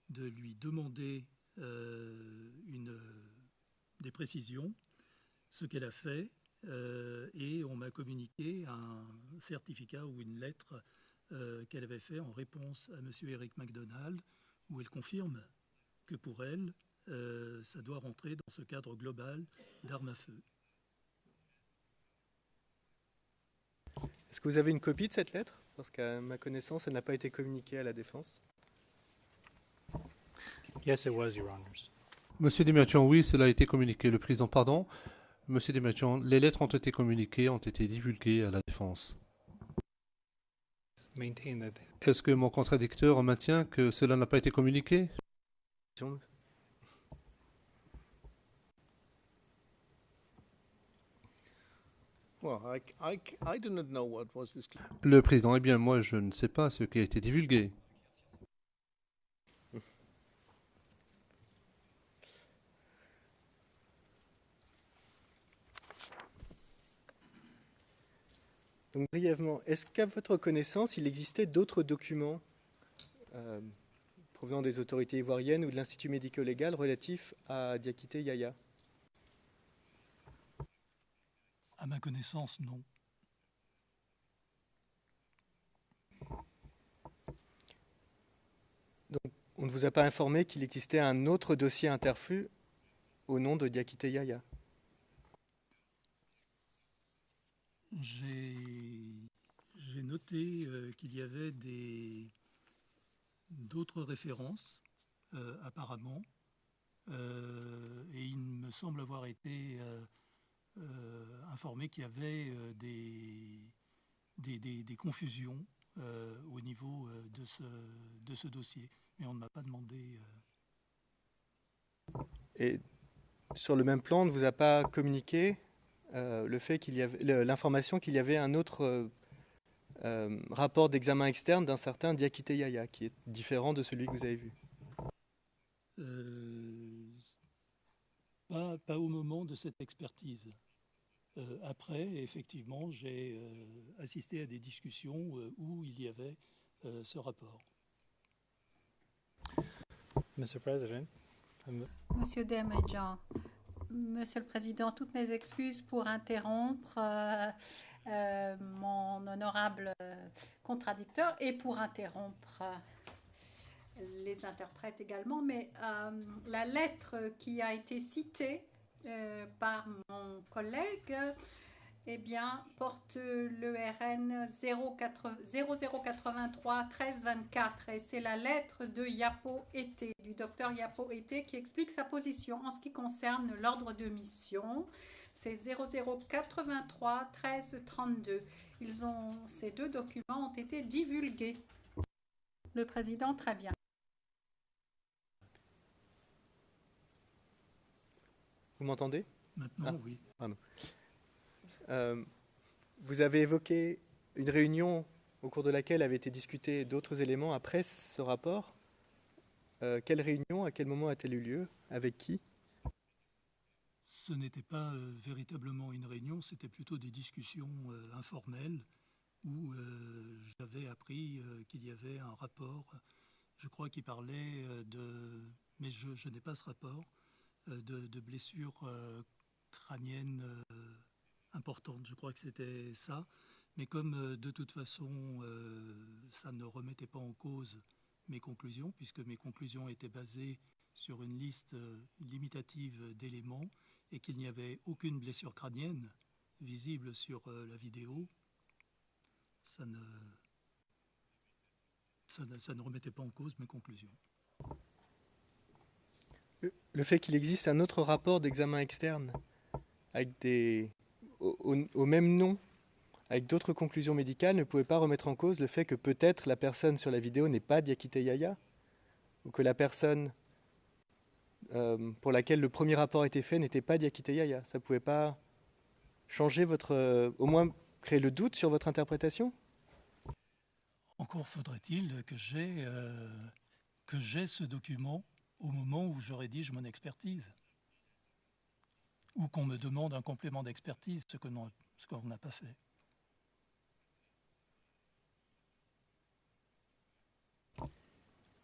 de lui demander des précisions, ce qu'elle a fait, et on m'a communiqué un certificat ou une lettre qu'elle avait fait en réponse à M. Eric MacDonald, où elle confirme que pour elle, ça doit rentrer dans ce cadre global d'armes à feu. Est-ce que vous avez une copie de cette lettre? Parce qu'à ma connaissance, elle n'a pas été communiquée à la défense. Yes, it was, Your Honors. Monsieur Demirjian, oui, cela a été communiqué. Le président, pardon. Monsieur Demirjian, les lettres ont été communiquées, ont été divulguées à la défense. Maintain that. Est-ce que mon contradicteur maintient que cela n'a pas été communiqué? Well, I do not know what was this. Le président, eh bien, moi, je ne sais pas ce qui a été divulgué. Donc brièvement, est-ce qu'à votre connaissance, il existait d'autres documents euh, provenant des autorités ivoiriennes ou de l'Institut médico-légal relatifs à Diakité Yaya? À ma connaissance, non. Donc on ne vous a pas informé qu'il existait un autre dossier interflux au nom de Diakité Yaya? J'ai noté qu'il y avait d'autres références, apparemment, et il me semble avoir été informé qu'il y avait des confusions au niveau de ce dossier, mais on ne m'a pas demandé. Et sur le même plan, on ne vous a pas communiqué le fait qu'il y avait l'information qu'il y avait un autre rapport d'examen externe d'un certain Diakité Yaya, qui est différent de celui que vous avez vu? Pas au moment de cette expertise. Après, effectivement, j'ai assisté à des discussions où il y avait ce rapport. Mr. President, Monsieur Demejan, Monsieur le Président, toutes mes excuses pour interrompre mon honorable contradicteur et pour interrompre les interprètes également, mais la lettre qui a été citée par mon collègue eh bien, porte le RN 0083 1324 et c'est la lettre de Yapo Été, du docteur Yapo Été, qui explique sa position en ce qui concerne l'ordre de mission. C'est 0083 1332. Ces deux documents ont été divulgués. Le président, très bien. Vous m'entendez? Maintenant, oui. Pardon. Vous avez évoqué une réunion au cours de laquelle avaient été discutés d'autres éléments après ce rapport. Quelle réunion, à quel moment a-t-elle eu lieu? Avec qui? Ce n'était pas véritablement une réunion, c'était plutôt des discussions informelles où j'avais appris qu'il y avait un rapport, je crois, qui parlait mais je n'ai pas ce rapport, de blessures crâniennes importantes. Je crois que c'était ça. Mais comme de toute façon, ça ne remettait pas en cause mes conclusions, puisque mes conclusions étaient basées sur une liste limitative d'éléments et qu'il n'y avait aucune blessure crânienne visible sur la vidéo, ça ne remettait pas en cause mes conclusions. Le fait qu'il existe un autre rapport d'examen externe avec au même nom, avec d'autres conclusions médicales, ne pouvait pas remettre en cause le fait que peut-être la personne sur la vidéo n'est pas Diakité Yaya, ou que la personne pour laquelle le premier rapport a été fait n'était pas Diakité Yaya. Ça ne pouvait pas changer au moins créer le doute sur votre interprétation? Encore faudrait-il que j'ai ce document au moment où je rédige mon expertise, ou qu'on me demande un complément d'expertise, ce qu'on n'a pas fait.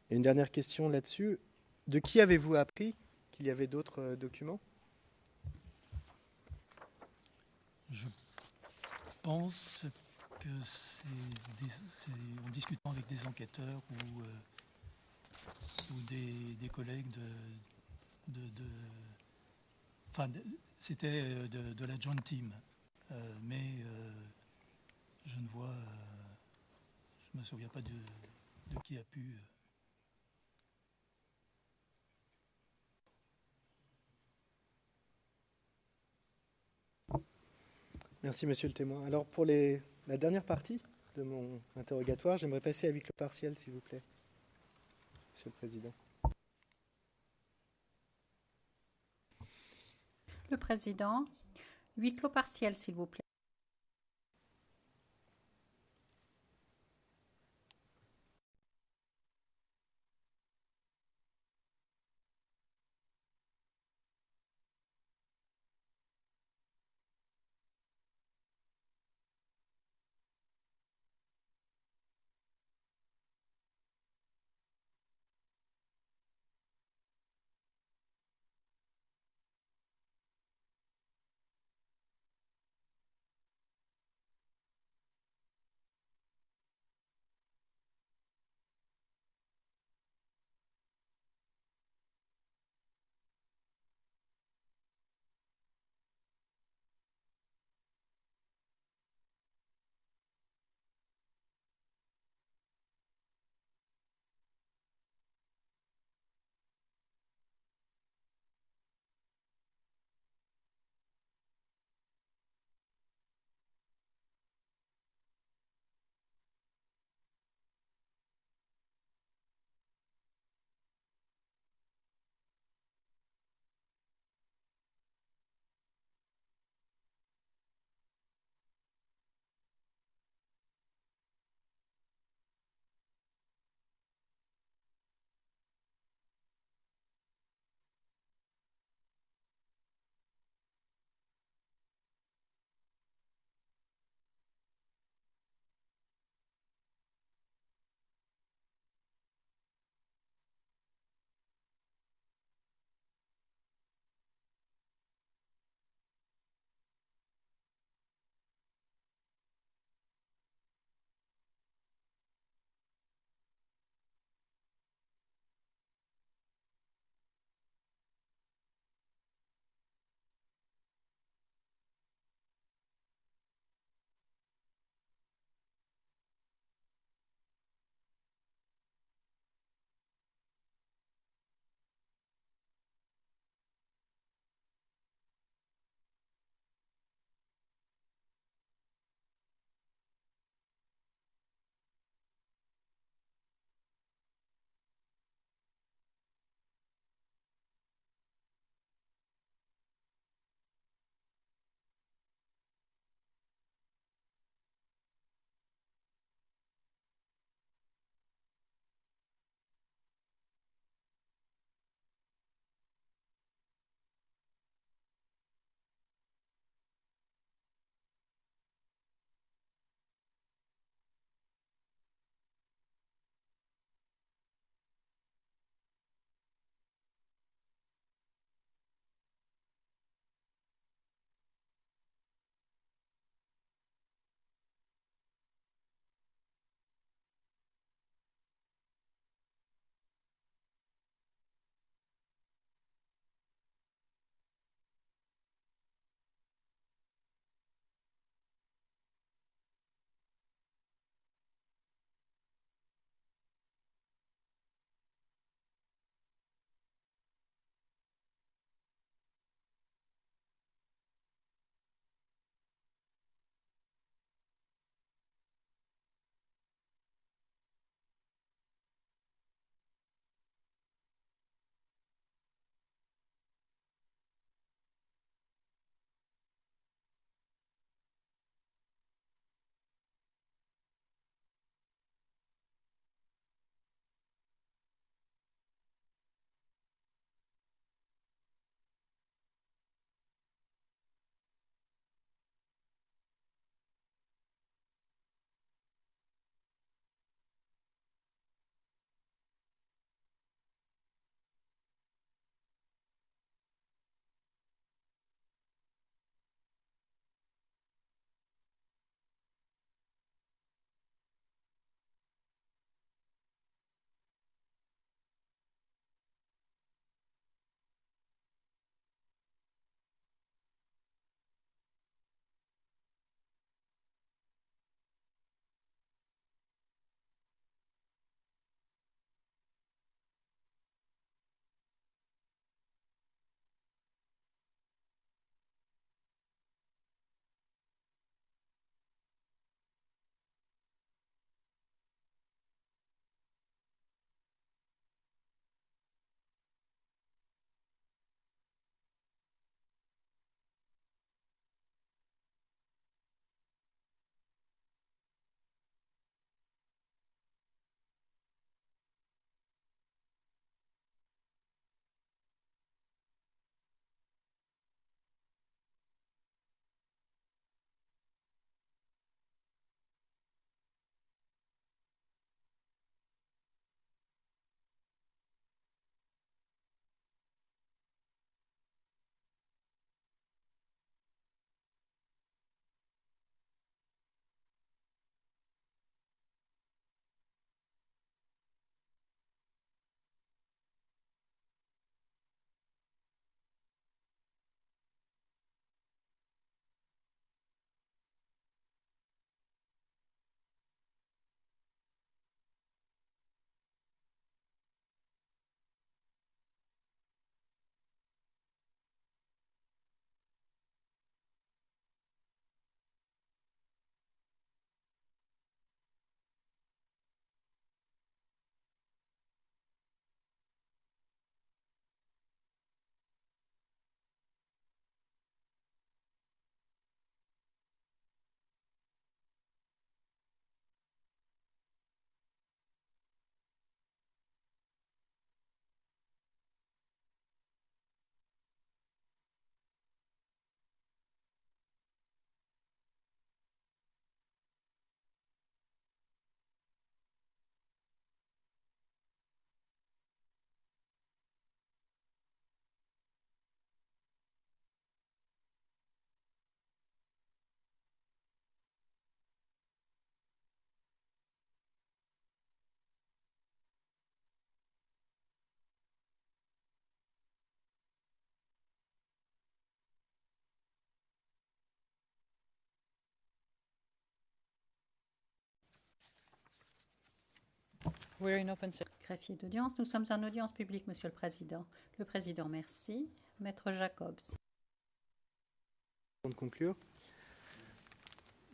Et une dernière question là-dessus. De qui avez-vous appris qu'il y avait d'autres documents? Je pense que c'est en discutant avec des enquêteurs ou des collègues c'était de la Joint Team, mais je me souviens pas de qui a pu. Merci, monsieur le témoin. Alors, pour la dernière partie de mon interrogatoire, j'aimerais passer à huis clos partiel, s'il vous plaît, monsieur le président. Le président, huis clos partiel, s'il vous plaît. We're in open session. Greffier d'audience, nous sommes en audience publique, Monsieur le Président. Le Président, merci. Maître Jacobs. Avant de conclure.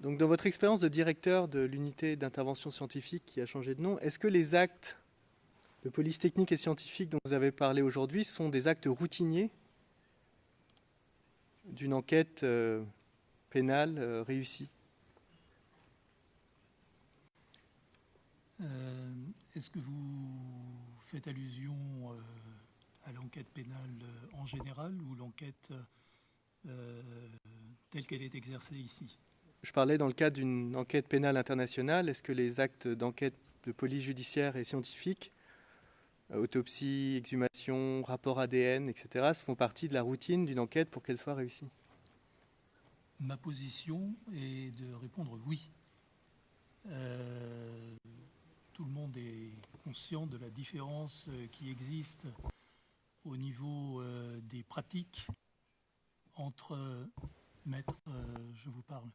Donc, dans votre expérience de directeur de l'unité d'intervention scientifique qui a changé de nom, est-ce que les actes de police technique et scientifique dont vous avez parlé aujourd'hui sont des actes routiniers d'une enquête pénale réussie? Est-ce que vous faites allusion à l'enquête pénale en général ou l'enquête telle qu'elle est exercée ici? Je parlais dans le cadre d'une enquête pénale internationale. Est-ce que les actes d'enquête de police judiciaire et scientifique, autopsie, exhumation, rapport ADN, etc., font partie de la routine d'une enquête pour qu'elle soit réussie? Ma position est de répondre oui. Tout le monde est conscient de la différence qui existe au niveau des pratiques entre maître, je vous parle,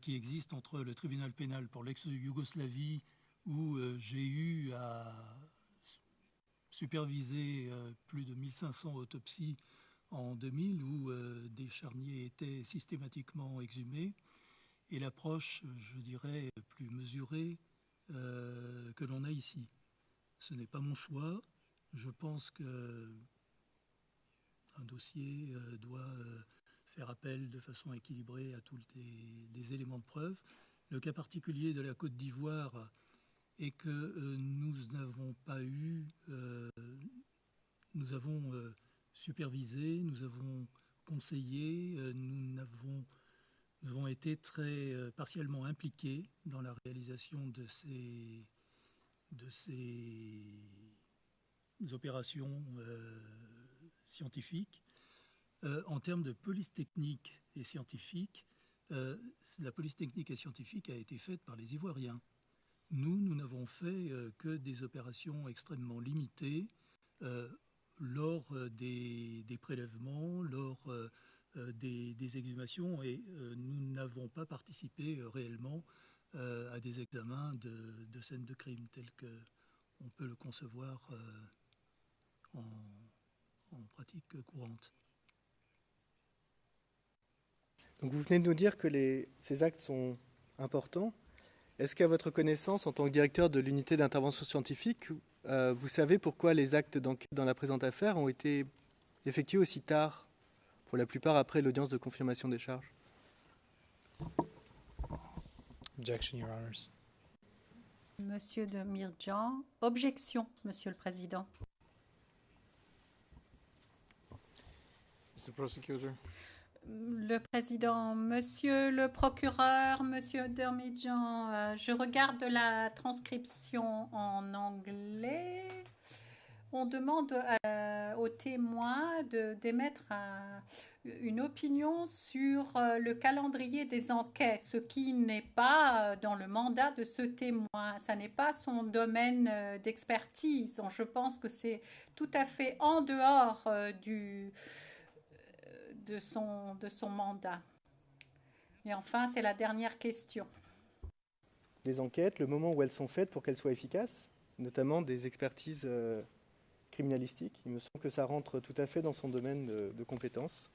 qui existe entre le tribunal pénal pour l'ex-Yougoslavie où j'ai eu à superviser plus de 1500 autopsies en 2000 où des charniers étaient systématiquement exhumés, et l'approche, je dirais, plus mesurée que l'on a ici. Ce n'est pas mon choix. Je pense que un dossier doit faire appel de façon équilibrée à tous les éléments de preuve. Le cas particulier de la Côte d'Ivoire est que nous n'avons pas eu, nous avons supervisé, nous avons conseillé, nous avons été très partiellement impliqués dans la réalisation de ces opérations scientifiques. En termes de police technique et scientifique, la police technique et scientifique a été faite par les Ivoiriens. Nous n'avons fait que des opérations extrêmement limitées lors des prélèvements, lors des exhumations, et nous n'avons pas participé réellement à des examens de scènes de crime tels qu'on peut le concevoir en pratique courante. Donc vous venez de nous dire que ces actes sont importants. Est-ce qu'à votre connaissance, en tant que directeur de l'unité d'intervention scientifique, vous savez pourquoi les actes d'enquête dans la présente affaire ont été effectués aussi tard, pour la plupart après l'audience de confirmation des charges? Objection, Your Honors. Monsieur de Mirjan, objection, Monsieur le Président. Mr. Prosecutor. Le Président, Monsieur le Procureur, Monsieur Dermidjan, je regarde la transcription en anglais. On demande aux témoins d'émettre une opinion sur le calendrier des enquêtes, ce qui n'est pas dans le mandat de ce témoin. Ça n'est pas son domaine d'expertise. Je pense que c'est tout à fait en dehors de son mandat. Et enfin, c'est la dernière question. Les enquêtes, le moment où elles sont faites pour qu'elles soient efficaces, notamment des expertises criminalistiques, il me semble que ça rentre tout à fait dans son domaine de compétences.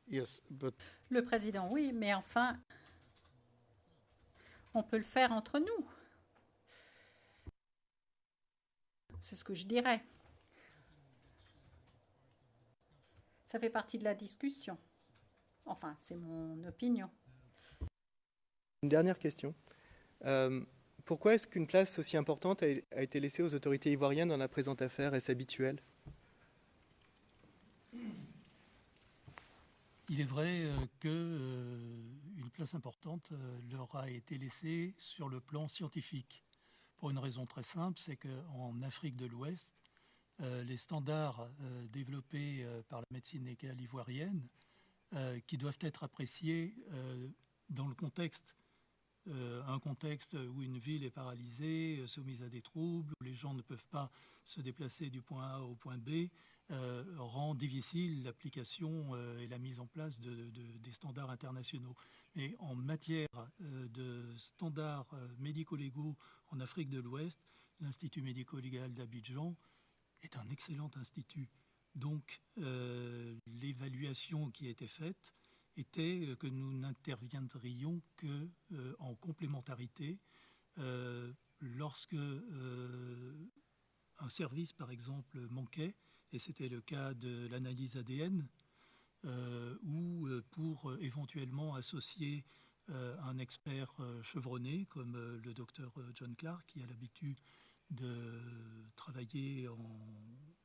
Yes, but Le Président, oui, mais enfin, on peut le faire entre nous. C'est ce que je dirais. Ça fait partie de la discussion. Enfin, c'est mon opinion. Une dernière question. Pourquoi est-ce qu'une place aussi importante a été laissée aux autorités ivoiriennes dans la présente affaire? Est-ce habituel? Il est vrai qu'une place importante leur a été laissée sur le plan scientifique. Pour une raison très simple, c'est qu'en Afrique de l'Ouest, les standards développés par la médecine légale ivoirienne, qui doivent être appréciés dans le contexte un contexte où une ville est paralysée, soumise à des troubles, où les gens ne peuvent pas se déplacer du point A au point B, rend difficile l'application et la mise en place des standards internationaux. Mais en matière de standards médico-légaux en Afrique de l'Ouest, l'Institut médico-légal d'Abidjan est un excellent institut. Donc, l'évaluation qui a été faite était que nous n'interviendrions qu'en complémentarité lorsque un service, par exemple, manquait, et c'était le cas de l'analyse ADN, ou pour éventuellement associer un expert chevronné comme le docteur John Clark, qui a l'habitude de travailler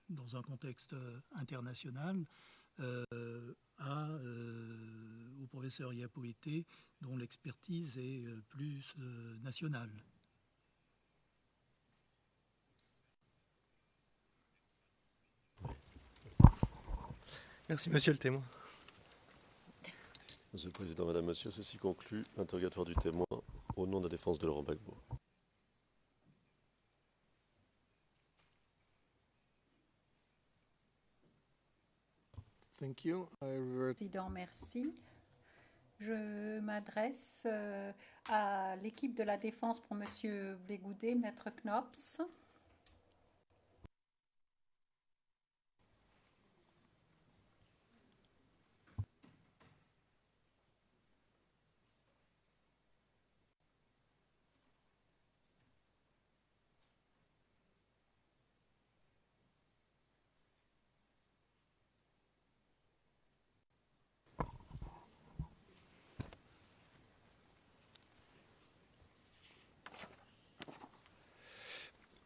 dans un contexte international, au professeur Yapo-Ete, dont l'expertise est plus nationale. Merci, monsieur le témoin. Monsieur le Président, Madame, Monsieur, ceci conclut l'interrogatoire du témoin au nom de la défense de Laurent Gbagbo. Thank you. Président, merci. Je m'adresse à l'équipe de la défense pour Monsieur Blegoudé, Maître Knops.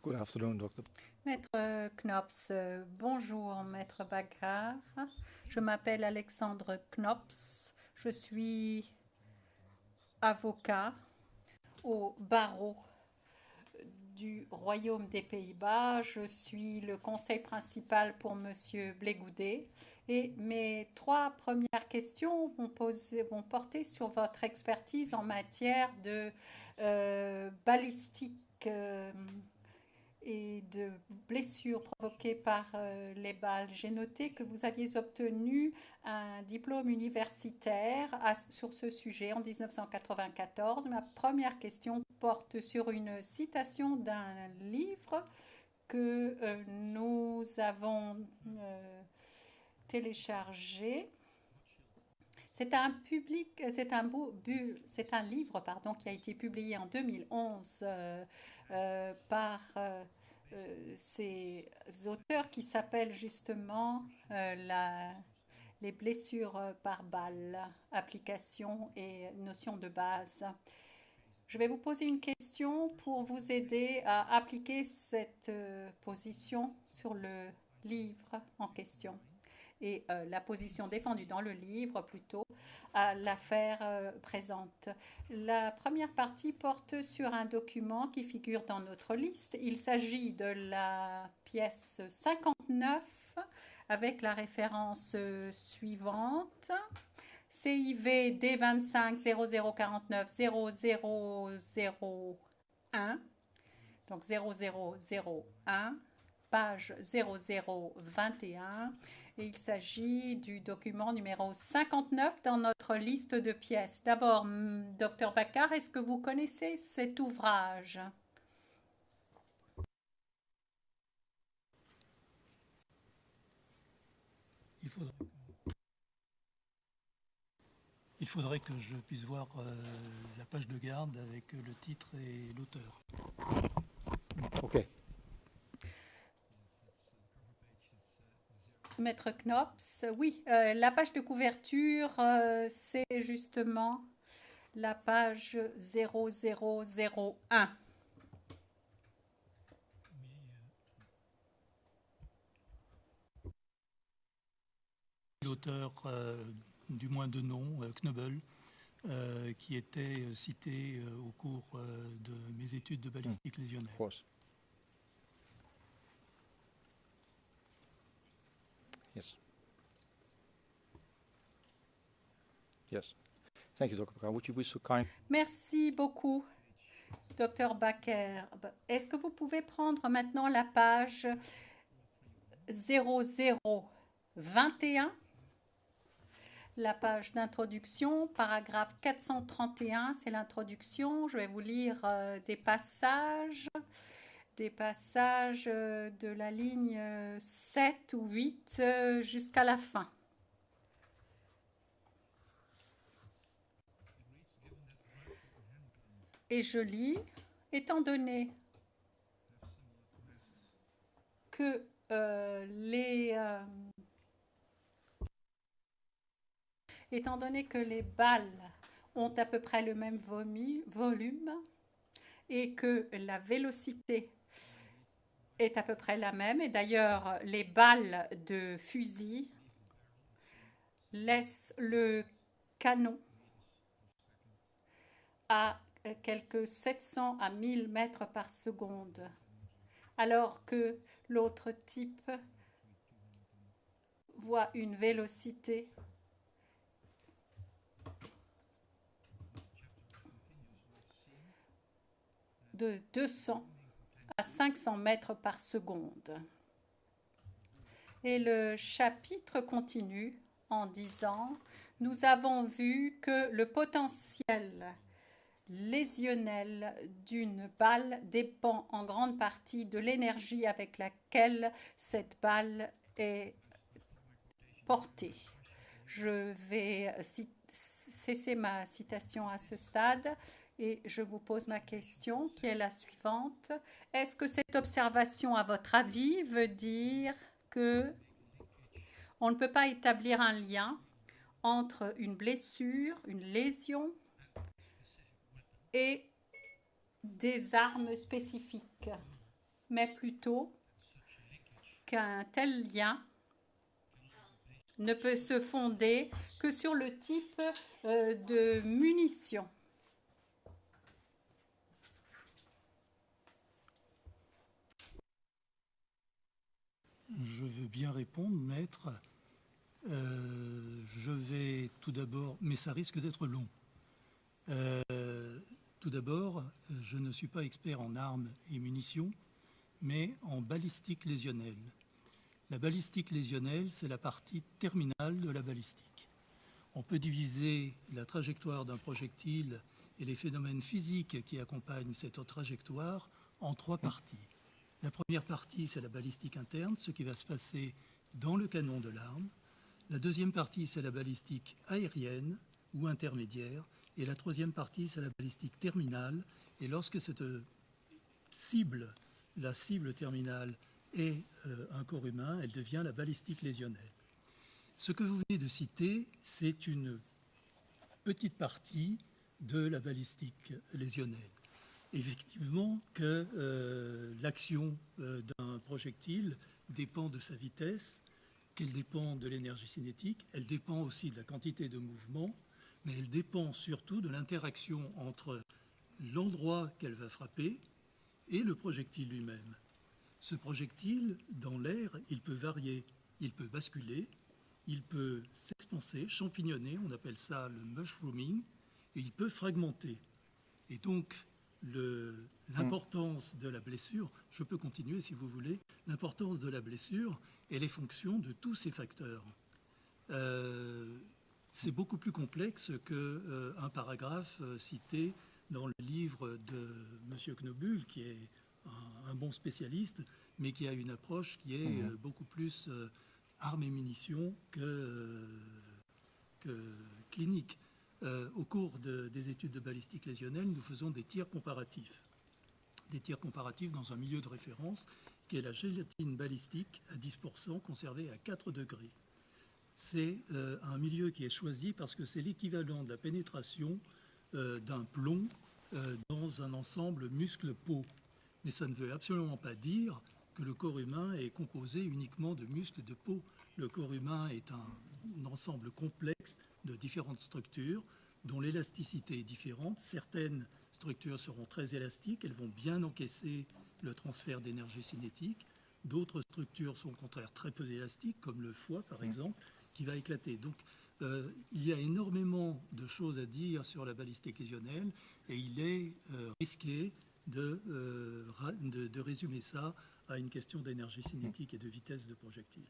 Good afternoon, Doctor. Maître Knops, bonjour Maître Bagar. Je m'appelle Alexandre Knops. Je suis avocat au barreau du Royaume des Pays-Bas. Je suis le conseil principal pour Monsieur Blegoudé. Et mes 3 premières questions vont porter sur votre expertise en matière de balistique et de blessures provoquées par les balles. J'ai noté que vous aviez obtenu un diplôme universitaire sur ce sujet en 1994. Ma première question porte sur une citation d'un livre que nous avons téléchargé. C'est un livre qui a été publié en 2011 par ces auteurs qui s'appellent justement les blessures par balle, application et notion de base. Je vais vous poser une question pour vous aider à appliquer cette position sur le livre en question et la position défendue dans le livre plutôt à l'affaire présente. La première partie porte sur un document qui figure dans notre liste. Il s'agit de la pièce 59 avec la référence suivante. CIV D25 0049 0001, donc 0001, page 0021. Et il s'agit du document numéro 59 dans notre liste de pièces. D'abord, Dr Bacar, est-ce que vous connaissez cet ouvrage? Il faudrait que je puisse voir la page de garde avec le titre et l'auteur. OK. Maître Knops, oui, la page de couverture, c'est justement la page 0001. L'auteur, du moins de nom, Knobel, qui était cité au cours de mes études de balistique lésionnaire. Of course. Yes. Yes. Thank you, Dr. Bakar. Would you be so kind? Merci beaucoup, Dr. Baker. Est-ce que vous pouvez prendre maintenant la page 0021, la page d'introduction, paragraphe 431, c'est l'introduction. Je vais vous lire des passages de la ligne 7 ou 8 jusqu'à la fin. Et je lis, étant donné que les balles ont à peu près le même volume et que la vélocité est à peu près la même, et d'ailleurs les balles de fusil laissent le canon à quelques 700 à 1000 mètres par seconde, alors que l'autre type voit une vélocité de 200 à 500 mètres par seconde. Et le chapitre continue en disant: nous avons vu que le potentiel lésionnel d'une balle dépend en grande partie de l'énergie avec laquelle cette balle est portée. Je vais cesser ma citation à ce stade et je vous pose ma question qui est la suivante. Est-ce que cette observation, à votre avis, veut dire que on ne peut pas établir un lien entre une blessure, une lésion et des armes spécifiques, mais plutôt qu'un tel lien ne peut se fonder que sur le type de munitions? Je veux bien répondre, maître. Je vais tout d'abord, mais ça risque d'être long. Tout d'abord, je ne suis pas expert en armes et munitions, mais en balistique lésionnelle. La balistique lésionnelle, c'est la partie terminale de la balistique. On peut diviser la trajectoire d'un projectile et les phénomènes physiques qui accompagnent cette trajectoire en trois parties. La première partie, c'est la balistique interne, ce qui va se passer dans le canon de l'arme. La deuxième partie, c'est la balistique aérienne ou intermédiaire. Et la troisième partie, c'est la balistique terminale. Et lorsque cette cible, la cible terminale, est un corps humain, elle devient la balistique lésionnelle. Ce que vous venez de citer, c'est une petite partie de la balistique lésionnelle. Effectivement que l'action d'un projectile dépend de sa vitesse, qu'elle dépend de l'énergie cinétique, elle dépend aussi de la quantité de mouvement, mais elle dépend surtout de l'interaction entre l'endroit qu'elle va frapper et le projectile lui-même. Ce projectile, dans l'air, il peut varier, il peut basculer, il peut s'expanser, champignonner, on appelle ça le mushrooming, et il peut fragmenter. Et donc, l'importance de la blessure, je peux continuer si vous voulez, l'importance de la blessure, elle est fonction de tous ces facteurs. C'est beaucoup plus complexe qu'un paragraphe cité dans le livre de M. Knobul, qui est un bon spécialiste, mais qui a une approche qui est beaucoup plus armes et munitions que clinique. Au cours des études de balistique lésionnelle, nous faisons des tirs comparatifs. Des tirs comparatifs dans un milieu de référence qui est la gélatine balistique à 10% conservée à 4 degrés. C'est un milieu qui est choisi parce que c'est l'équivalent de la pénétration d'un plomb dans un ensemble muscle-peau. Mais ça ne veut absolument pas dire que le corps humain est composé uniquement de muscles et de peau. Le corps humain est un ensemble complexe de différentes structures dont l'élasticité est différente. Certaines structures seront très élastiques, elles vont bien encaisser le transfert d'énergie cinétique. D'autres structures sont au contraire très peu élastiques, comme le foie par exemple, qui va éclater. Donc Il y a énormément de choses à dire sur la balistique lésionnelle et il est risqué de résumer ça à une question d'énergie cinétique et de vitesse de projectile.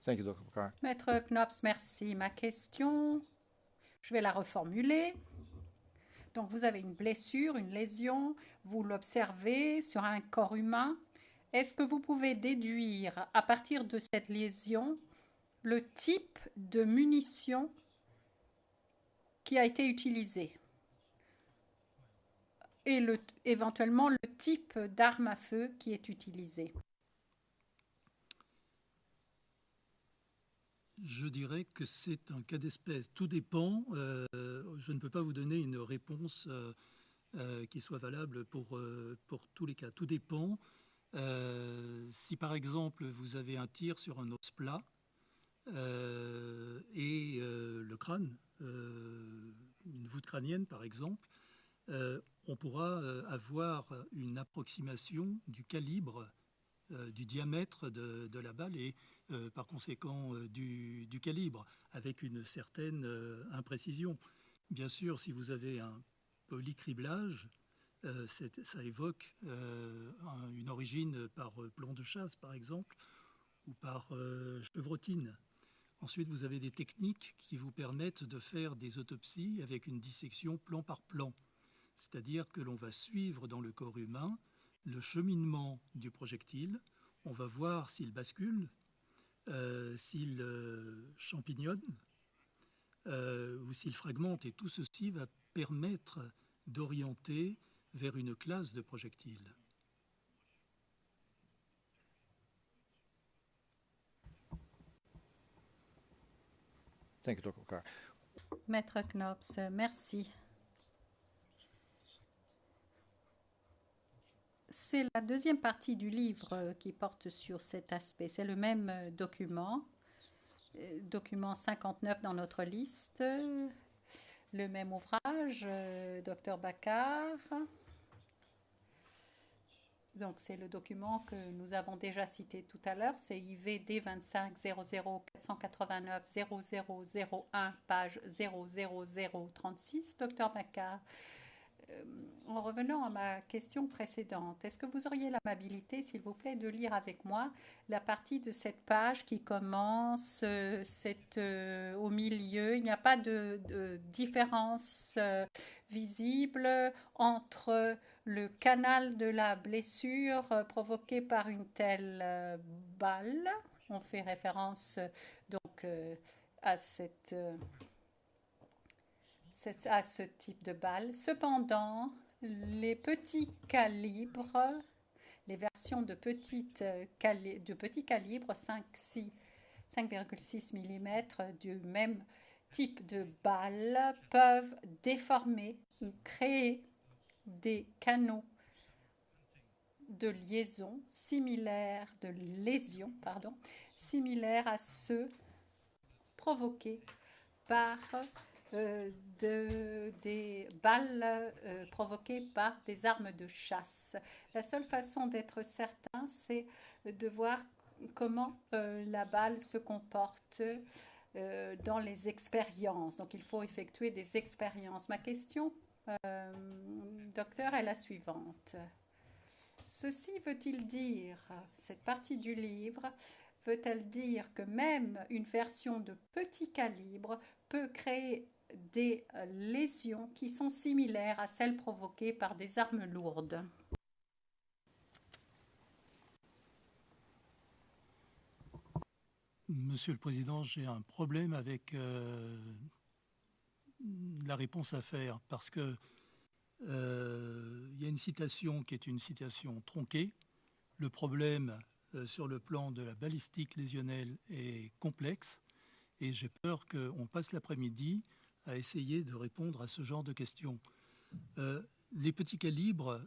Thank you, Dr. Bakar. Maître Knops, merci. Ma question, je vais la reformuler. Donc, vous avez une blessure, une lésion, vous l'observez sur un corps humain. Est-ce que vous pouvez déduire, à partir de cette lésion, le type de munition qui a été utilisé et éventuellement le type d'arme à feu qui est utilisé? Je dirais que c'est un cas d'espèce. Tout dépend. Je ne peux pas vous donner une réponse qui soit valable pour tous les cas. Tout dépend. Si par exemple vous avez un tir sur un os plat et le crâne, une voûte crânienne par exemple, on pourra avoir une approximation du calibre, du diamètre de la balle et par conséquent du calibre, avec une certaine imprécision. Bien sûr, si vous avez un polycriblage, ça évoque une origine par plomb de chasse, par exemple, ou par chevrotine. Ensuite, vous avez des techniques qui vous permettent de faire des autopsies avec une dissection plan par plan. C'est-à-dire que l'on va suivre dans le corps humain le cheminement du projectile. On va voir s'il bascule, s'il champignonne ou s'il fragmente. Et tout ceci va permettre d'orienter vers une classe de projectiles. Thank you, Dr. Bakar. Maître Knops, merci. C'est la deuxième partie du livre qui porte sur cet aspect. C'est le même document, document 59 dans notre liste, le même ouvrage, Dr Bakar. Donc c'est le document que nous avons déjà cité tout à l'heure, c'est IVD 25 00 489 0001, page 00036, Dr Bakar. En revenant à ma question précédente, est-ce que vous auriez l'amabilité, s'il vous plaît, de lire avec moi la partie de cette page qui commence au milieu? Il n'y a pas de différence visible entre le canal de la blessure provoquée par une telle balle. On fait référence donc à ce type de balle. Cependant, les petits calibres, les versions de petits calibres, 5,6 mm du même type de balle, peuvent déformer ou créer des canaux de liaison similaires à ceux provoqués par des balles provoquées par des armes de chasse. La seule façon d'être certain, c'est de voir comment la balle se comporte dans les expériences. Donc, il faut effectuer des expériences. Ma question, docteur, est la suivante. Ceci veut-il dire, cette partie du livre, veut-elle dire que même une version de petit calibre peut créer des lésions qui sont similaires à celles provoquées par des armes lourdes? Monsieur le Président, j'ai un problème avec la réponse à faire parce que y a une citation qui est une citation tronquée. Le problème sur le plan de la balistique lésionnelle est complexe et j'ai peur qu'on passe l'après-midi à essayer de répondre à ce genre de questions. Les petits calibres,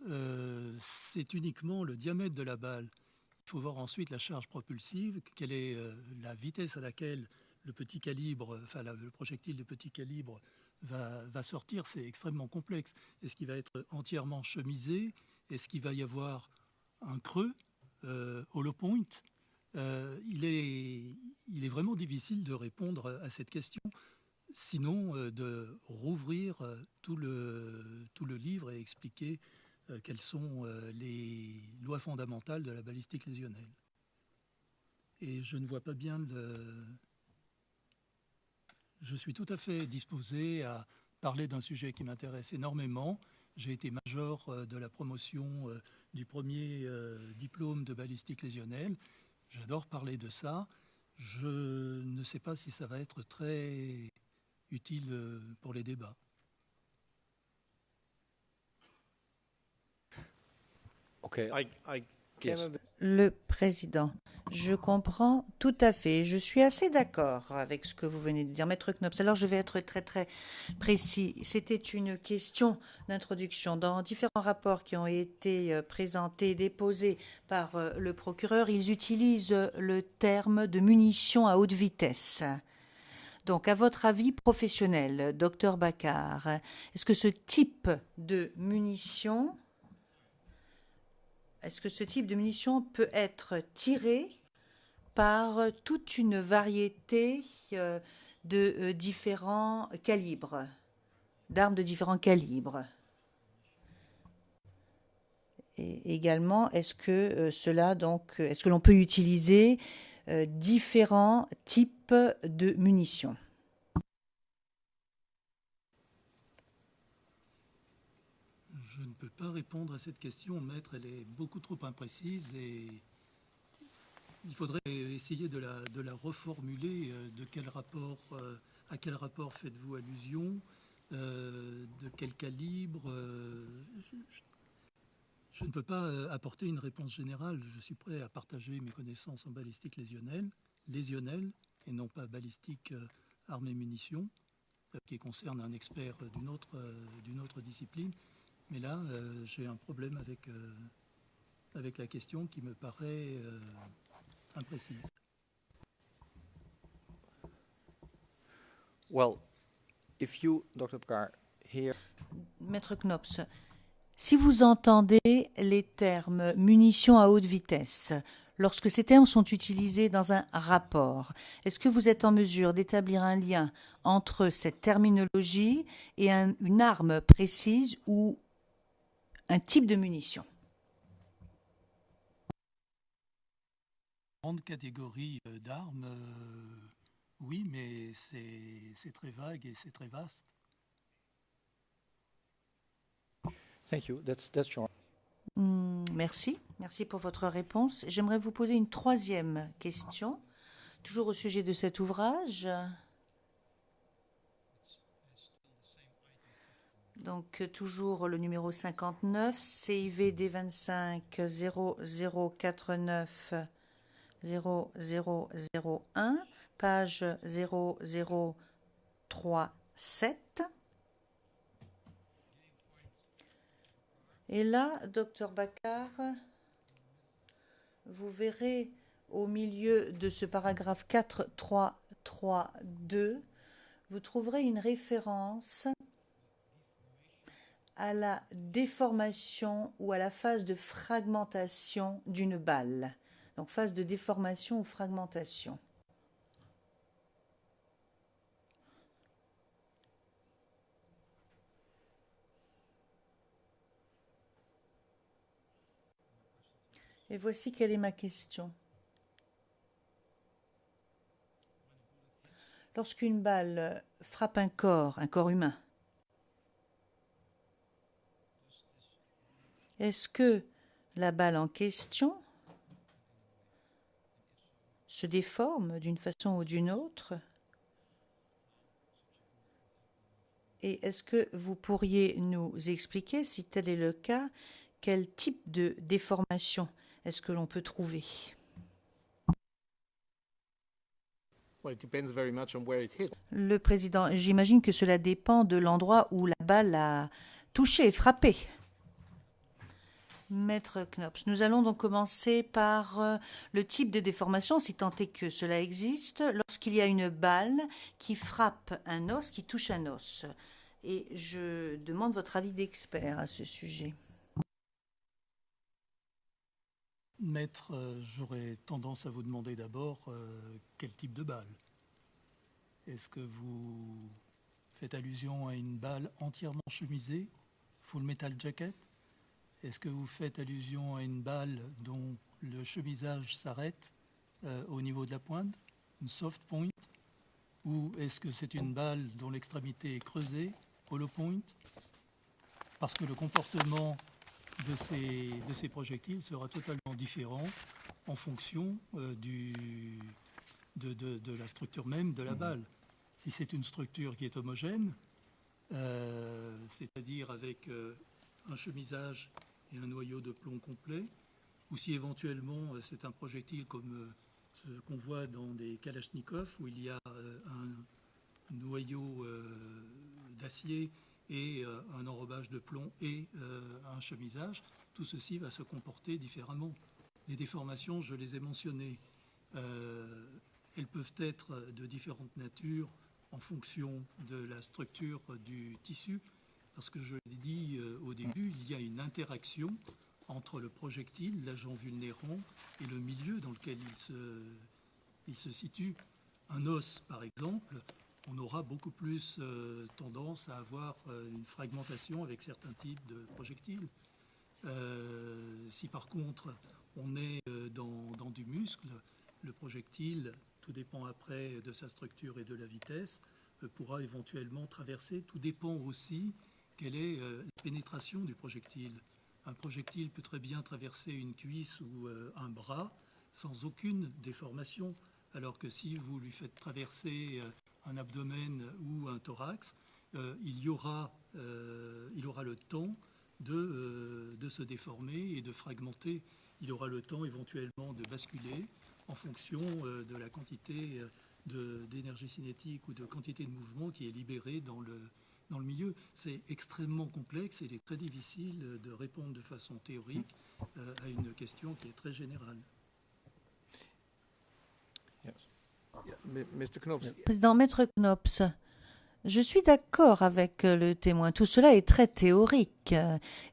c'est uniquement le diamètre de la balle. Il faut voir ensuite la charge propulsive, quelle est la vitesse à laquelle le petit calibre, enfin le projectile de petit calibre va sortir, c'est extrêmement complexe. Est-ce qu'il va être entièrement chemisé? Est-ce qu'il va y avoir un creux, hollow point? Il est vraiment difficile de répondre à cette question, sinon de rouvrir tout le livre et expliquer quelles sont les lois fondamentales de la balistique lésionnelle. Et je ne vois pas bien Je suis tout à fait disposé à parler d'un sujet qui m'intéresse énormément. J'ai été major de la promotion du premier diplôme de balistique lésionnelle. J'adore parler de ça. Je ne sais pas si ça va être très utile pour les débats. Okay. Yes. Le président, je comprends tout à fait. Je suis assez d'accord avec ce que vous venez de dire, Maître Knops. Alors, je vais être très, très précis. C'était une question d'introduction. Dans différents rapports qui ont été présentés, déposés par le procureur, ils utilisent le terme de munitions à haute vitesse. Donc, à votre avis professionnel, docteur Baccar, est-ce que ce type de munitions peut être tiré par toute une variété de différents calibres, d'armes de différents calibres? Et également, est-ce que l'on peut utiliser différents types de munitions? Je ne peux pas répondre à cette question, maître. Elle est beaucoup trop imprécise et il faudrait essayer de la reformuler. À quel rapport faites-vous allusion? De quel calibre? Je ne peux pas apporter une réponse générale. Je suis prêt à partager mes connaissances en balistique lésionnelle et non pas balistique armes et munitions, qui concerne un expert d'une autre discipline. Mais là, j'ai un problème avec la question qui me paraît imprécise. Well, if you, Dr. Baccar, hear... Maître Knops, si vous entendez les termes munitions à haute vitesse, lorsque ces termes sont utilisés dans un rapport, est-ce que vous êtes en mesure d'établir un lien entre cette terminologie et une arme précise ou un type de munition? Grande catégorie d'armes, oui, mais c'est très vague et c'est très vaste. Thank you. That's your... Merci pour votre réponse. J'aimerais vous poser une troisième question, toujours au sujet de cet ouvrage. Donc, toujours le numéro 59, CIVD 25 0049 0001, page 0037. Et là, docteur Baccar, vous verrez au milieu de ce paragraphe 4332, vous trouverez une référence à la déformation ou à la phase de fragmentation d'une balle. Donc, phase de déformation ou fragmentation. Et voici quelle est ma question. Lorsqu'une balle frappe un corps humain, est-ce que la balle en question se déforme d'une façon ou d'une autre? Et est-ce que vous pourriez nous expliquer, si tel est le cas, quel type de déformation est-ce que l'on peut trouver? Le président, j'imagine que cela dépend de l'endroit où la balle a touché, frappé. Maître Knops, nous allons donc commencer par le type de déformation, si tant est que cela existe, lorsqu'il y a une balle qui frappe un os, qui touche un os. Et je demande votre avis d'expert à ce sujet. Maître, j'aurais tendance à vous demander d'abord quel type de balle. Est-ce que vous faites allusion à une balle entièrement chemisée, full metal jacket? Est-ce que vous faites allusion à une balle dont le chemisage s'arrête au niveau de la pointe, une soft point? Ou est-ce que c'est une balle dont l'extrémité est creusée, hollow point? Parce que le comportement de ces projectiles sera totalement différent en fonction de la structure même de la balle. Si c'est une structure qui est homogène, c'est-à-dire avec un chemisage et un noyau de plomb complet, ou si éventuellement c'est un projectile comme ce qu'on voit dans des Kalachnikov, où il y a un noyau d'acier et un enrobage de plomb et un chemisage, tout ceci va se comporter différemment. Les déformations, je les ai mentionnées. Elles peuvent être de différentes natures en fonction de la structure du tissu, parce que je l'ai dit au début, il y a une interaction entre le projectile, l'agent vulnérant, et le milieu dans lequel il se situe. Un os, par exemple, on aura beaucoup plus tendance à avoir une fragmentation avec certains types de projectiles. Si par contre on est dans du muscle, le projectile, tout dépend après de sa structure et de la vitesse, pourra éventuellement traverser. Tout dépend aussi quelle est la pénétration du projectile. Un projectile peut très bien traverser une cuisse ou un bras sans aucune déformation, alors que si vous lui faites traverser un abdomen ou un thorax, il aura le temps de se déformer et de fragmenter. Il aura le temps éventuellement de basculer en fonction de la quantité d'énergie cinétique ou de quantité de mouvement qui est libérée dans le milieu. C'est extrêmement complexe et il est très difficile de répondre de façon théorique à une question qui est très générale. Mr. Knops. Président Maître Knops, je suis d'accord avec le témoin. Tout cela est très théorique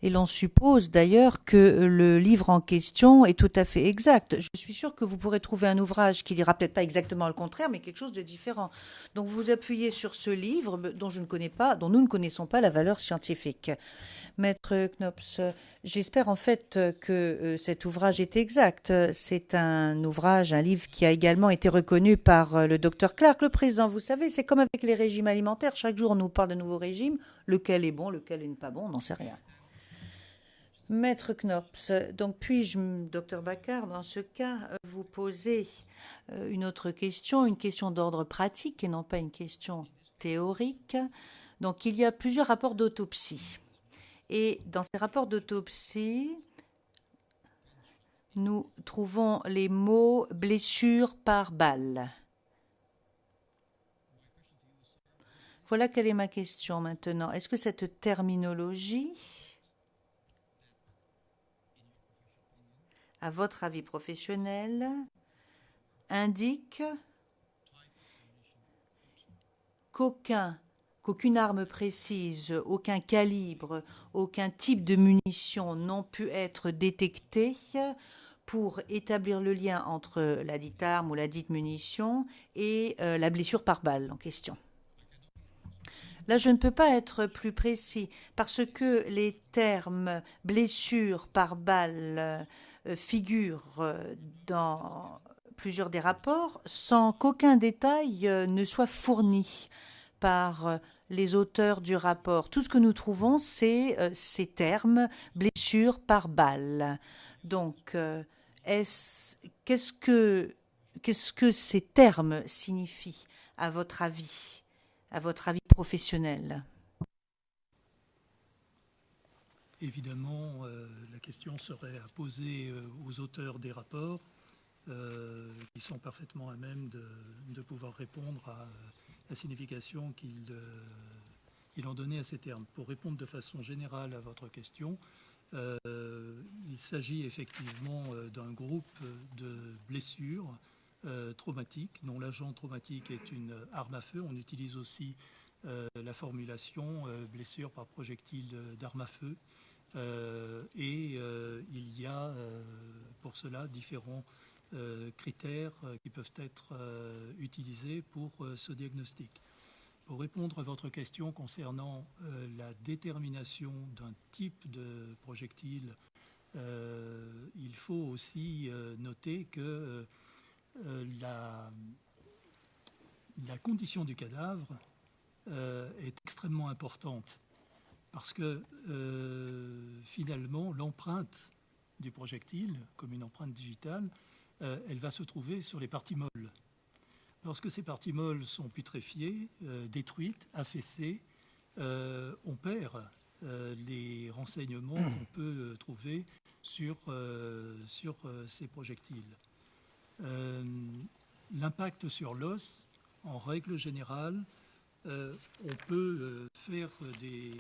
et l'on suppose d'ailleurs que le livre en question est tout à fait exact. Je suis sûre que vous pourrez trouver un ouvrage qui dira peut-être pas exactement le contraire, mais quelque chose de différent. Donc vous vous appuyez sur ce livre dont je ne connais pas, dont nous ne connaissons pas la valeur scientifique. Maître Knops, j'espère en fait que cet ouvrage est exact. C'est un ouvrage, un livre qui a également été reconnu par le docteur Clark, le président. Vous savez, c'est comme avec les régimes alimentaires. Chaque jour, on nous parle de nouveaux régimes. Lequel est bon, lequel n'est pas bon, on n'en sait rien. Maître Knops, donc puis-je, docteur Baccar, dans ce cas, vous poser une autre question, une question d'ordre pratique et non pas une question théorique. Donc il y a plusieurs rapports d'autopsie. Et dans ces rapports d'autopsie, nous trouvons les mots blessure par balle. Voilà quelle est ma question maintenant. Est-ce que cette terminologie, à votre avis professionnel, indique qu'aucune arme précise, aucun calibre, aucun type de munition n'ont pu être détectés pour établir le lien entre la dite arme ou la dite munition et la blessure par balle en question. Là, je ne peux pas être plus précis parce que les termes blessure par balle figurent dans plusieurs des rapports sans qu'aucun détail ne soit fourni par les auteurs du rapport. Tout ce que nous trouvons, c'est ces termes blessure par balle. Donc, qu'est-ce que ces termes signifient à votre avis professionnel? Évidemment, la question serait à poser aux auteurs des rapports qui sont parfaitement à même de pouvoir répondre à la signification qu'ils ont donnée à ces termes. Pour répondre de façon générale à votre question, Il s'agit effectivement d'un groupe de blessures traumatiques, dont l'agent traumatique est une arme à feu. On utilise aussi la formulation blessure par projectile d'arme à feu. Il y a pour cela différents critères qui peuvent être utilisés pour ce diagnostic. Pour répondre à votre question concernant la détermination d'un type de projectile, il faut aussi noter que la condition du cadavre est extrêmement importante parce que finalement l'empreinte du projectile, comme une empreinte digitale, elle va se trouver sur les parties molles. Lorsque ces parties molles sont putréfiées, détruites, affaissées, on perd les renseignements qu'on peut trouver sur ces projectiles. L'impact sur l'os, en règle générale, on peut faire des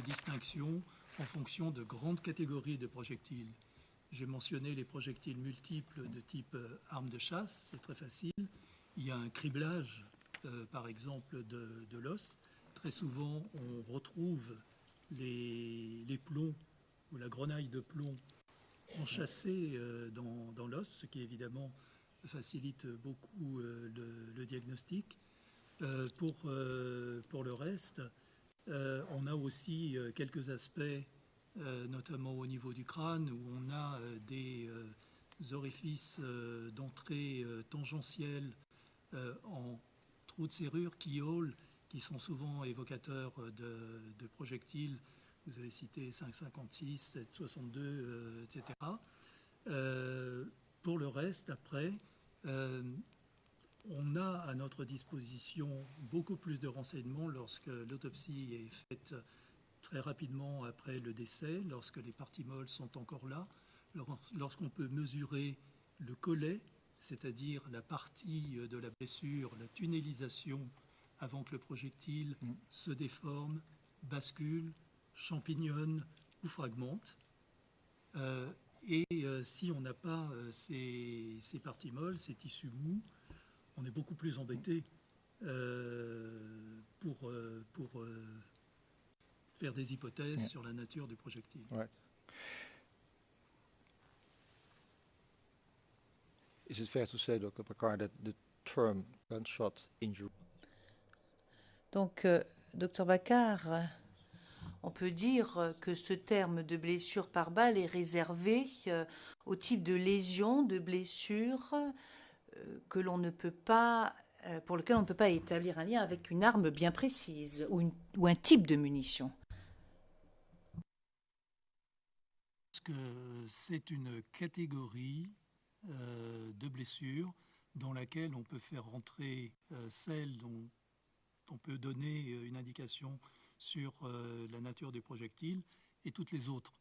distinctions en fonction de grandes catégories de projectiles. J'ai mentionné les projectiles multiples de type arme de chasse, c'est très facile. Il y a un criblage, par exemple, de l'os. Très souvent, on retrouve les plombs ou la grenaille de plomb enchâssés dans l'os, ce qui évidemment facilite beaucoup le diagnostic. Pour le reste, on a aussi quelques aspects, notamment au niveau du crâne, où on a des orifices d'entrée tangentiels en trous de serrure, keyhole, qui sont souvent évocateurs de projectiles. Vous avez cité 5,56, 7,62, etc. Pour le reste, après, on a à notre disposition beaucoup plus de renseignements lorsque l'autopsie est faite très rapidement après le décès, lorsque les parties molles sont encore là, lorsqu'on peut mesurer le collet, c'est-à-dire la partie de la blessure, la tunnelisation avant que le projectile se déforme, bascule, champignonne ou fragmente. Si on n'a pas ces parties molles, ces tissus mous, on est beaucoup plus embêté pour faire des hypothèses sur la nature du projectile. Right. Is it fair to say, Dr. Paccard, that the term gunshot injury? Donc, Dr Bacar, on peut dire que ce terme de blessure par balle est réservé au type de lésion, de blessure que l'on ne peut pas, pour lequel on ne peut pas établir un lien avec une arme bien précise ou un type de munition. Parce que c'est une catégorie de blessures dans laquelle on peut faire rentrer celles dont on peut donner une indication sur la nature des projectiles et toutes les autres,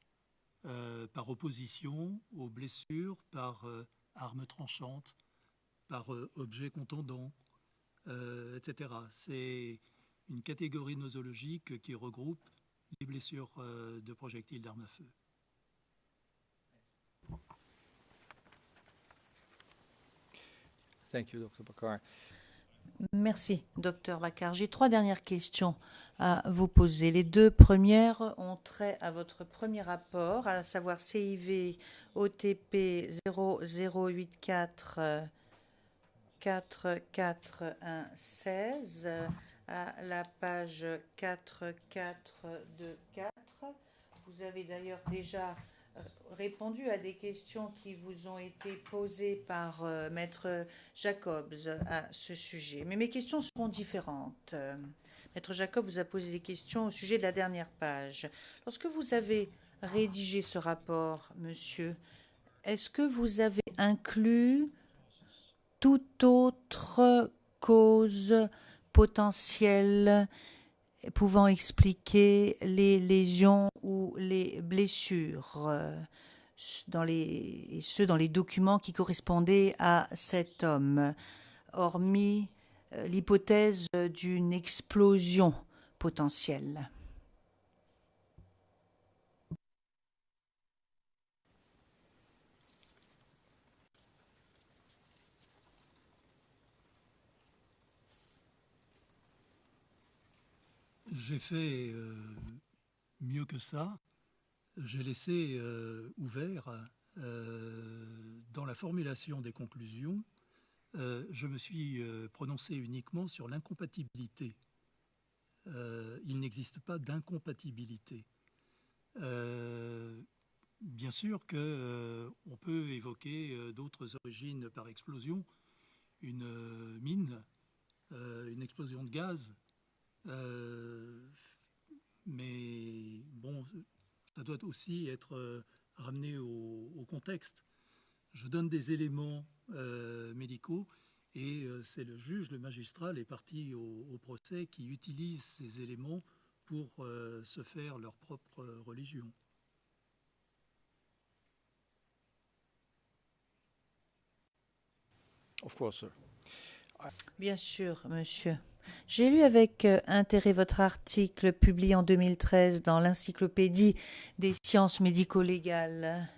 par opposition aux blessures par armes tranchantes, par objets contondants, etc. C'est une catégorie nosologique qui regroupe les blessures de projectiles d'armes à feu. Thank you, Dr. Paccard. Merci, Dr Bacar. J'ai 3 dernières questions à vous poser. Les 2 premières ont trait à votre premier rapport, à savoir CIV OTP 0084 4416 à la page 4424. Vous avez d'ailleurs déjà répondu à des questions qui vous ont été posées par Maître Jacobs à ce sujet. Mais mes questions seront différentes. Maître Jacob vous a posé des questions au sujet de la dernière page. Lorsque vous avez rédigé ce rapport, monsieur, est-ce que vous avez inclus toute autre cause potentielle pouvant expliquer les lésions ou les blessures dans les documents qui correspondaient à cet homme, hormis l'hypothèse d'une explosion potentielle? J'ai fait mieux que ça. J'ai laissé ouvert dans la formulation des conclusions. Je me suis prononcé uniquement sur l'incompatibilité. Il n'existe pas d'incompatibilité. Bien sûr qu'on peut évoquer d'autres origines par explosion, une mine, une explosion de gaz, mais bon, ça doit aussi être ramené au contexte. Je donne des éléments médicaux et c'est le juge, le magistrat, les parties au procès qui utilisent ces éléments pour se faire leur propre religion. Of course, sir. Bien sûr, monsieur. J'ai lu avec intérêt votre article publié en 2013 dans l'Encyclopédie des sciences médico-légales.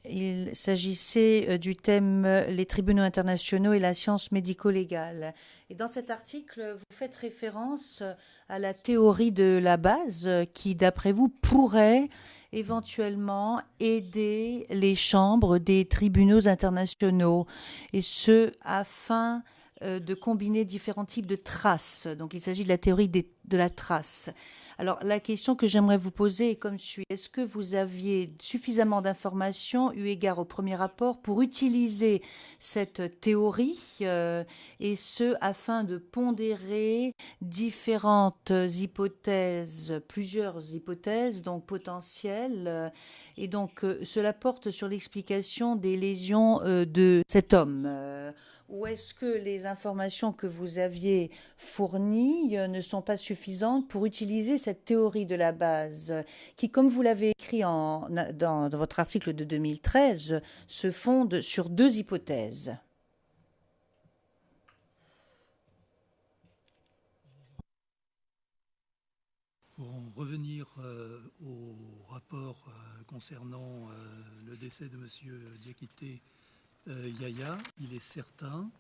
Il s'agissait du thème les tribunaux internationaux et la science médico-légale. Et dans cet article, vous faites référence à la théorie de la base qui, d'après vous, pourrait éventuellement aider les chambres des tribunaux internationaux, et ce, afin de combiner différents types de traces. Donc il s'agit de la théorie de la trace. Alors la question que j'aimerais vous poser est comme suit. Est-ce que vous aviez suffisamment d'informations eu égard au premier rapport pour utiliser cette théorie et ce afin de pondérer différentes hypothèses, plusieurs hypothèses donc potentielles, et donc cela porte sur l'explication des lésions de cet homme. Ou est-ce que les informations que vous aviez fournies ne sont pas suffisantes pour utiliser cette théorie de la base qui, comme vous l'avez écrit dans votre article de 2013, se fonde sur deux hypothèses? Pour en revenir au rapport concernant le décès de M. Diakité Yahya, il est certain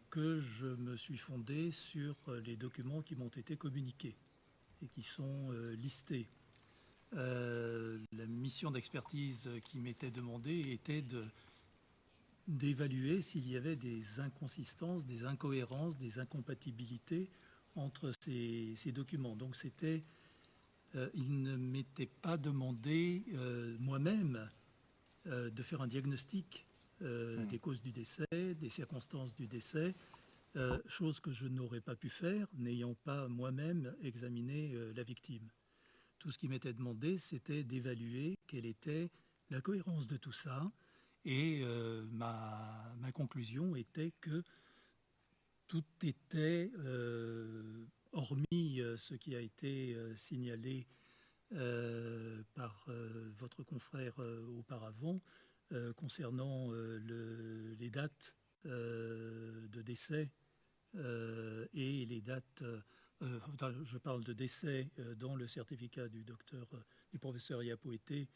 que je me suis fondé sur les documents qui m'ont été communiqués et qui sont listés. La mission d'expertise qui m'était demandée était d'évaluer s'il y avait des inconsistances, des incohérences, des incompatibilités entre ces documents. Donc il ne m'était pas demandé moi-même de faire un diagnostic des causes du décès, des circonstances du décès, chose que je n'aurais pas pu faire n'ayant pas moi-même examiné la victime. Tout ce qui m'était demandé, c'était d'évaluer quelle était la cohérence de tout ça, et ma conclusion était que tout était, hormis ce qui a été signalé par votre confrère auparavant, concernant les dates de décès et les dates, je parle de décès dans le certificat du professeur Yapo-Été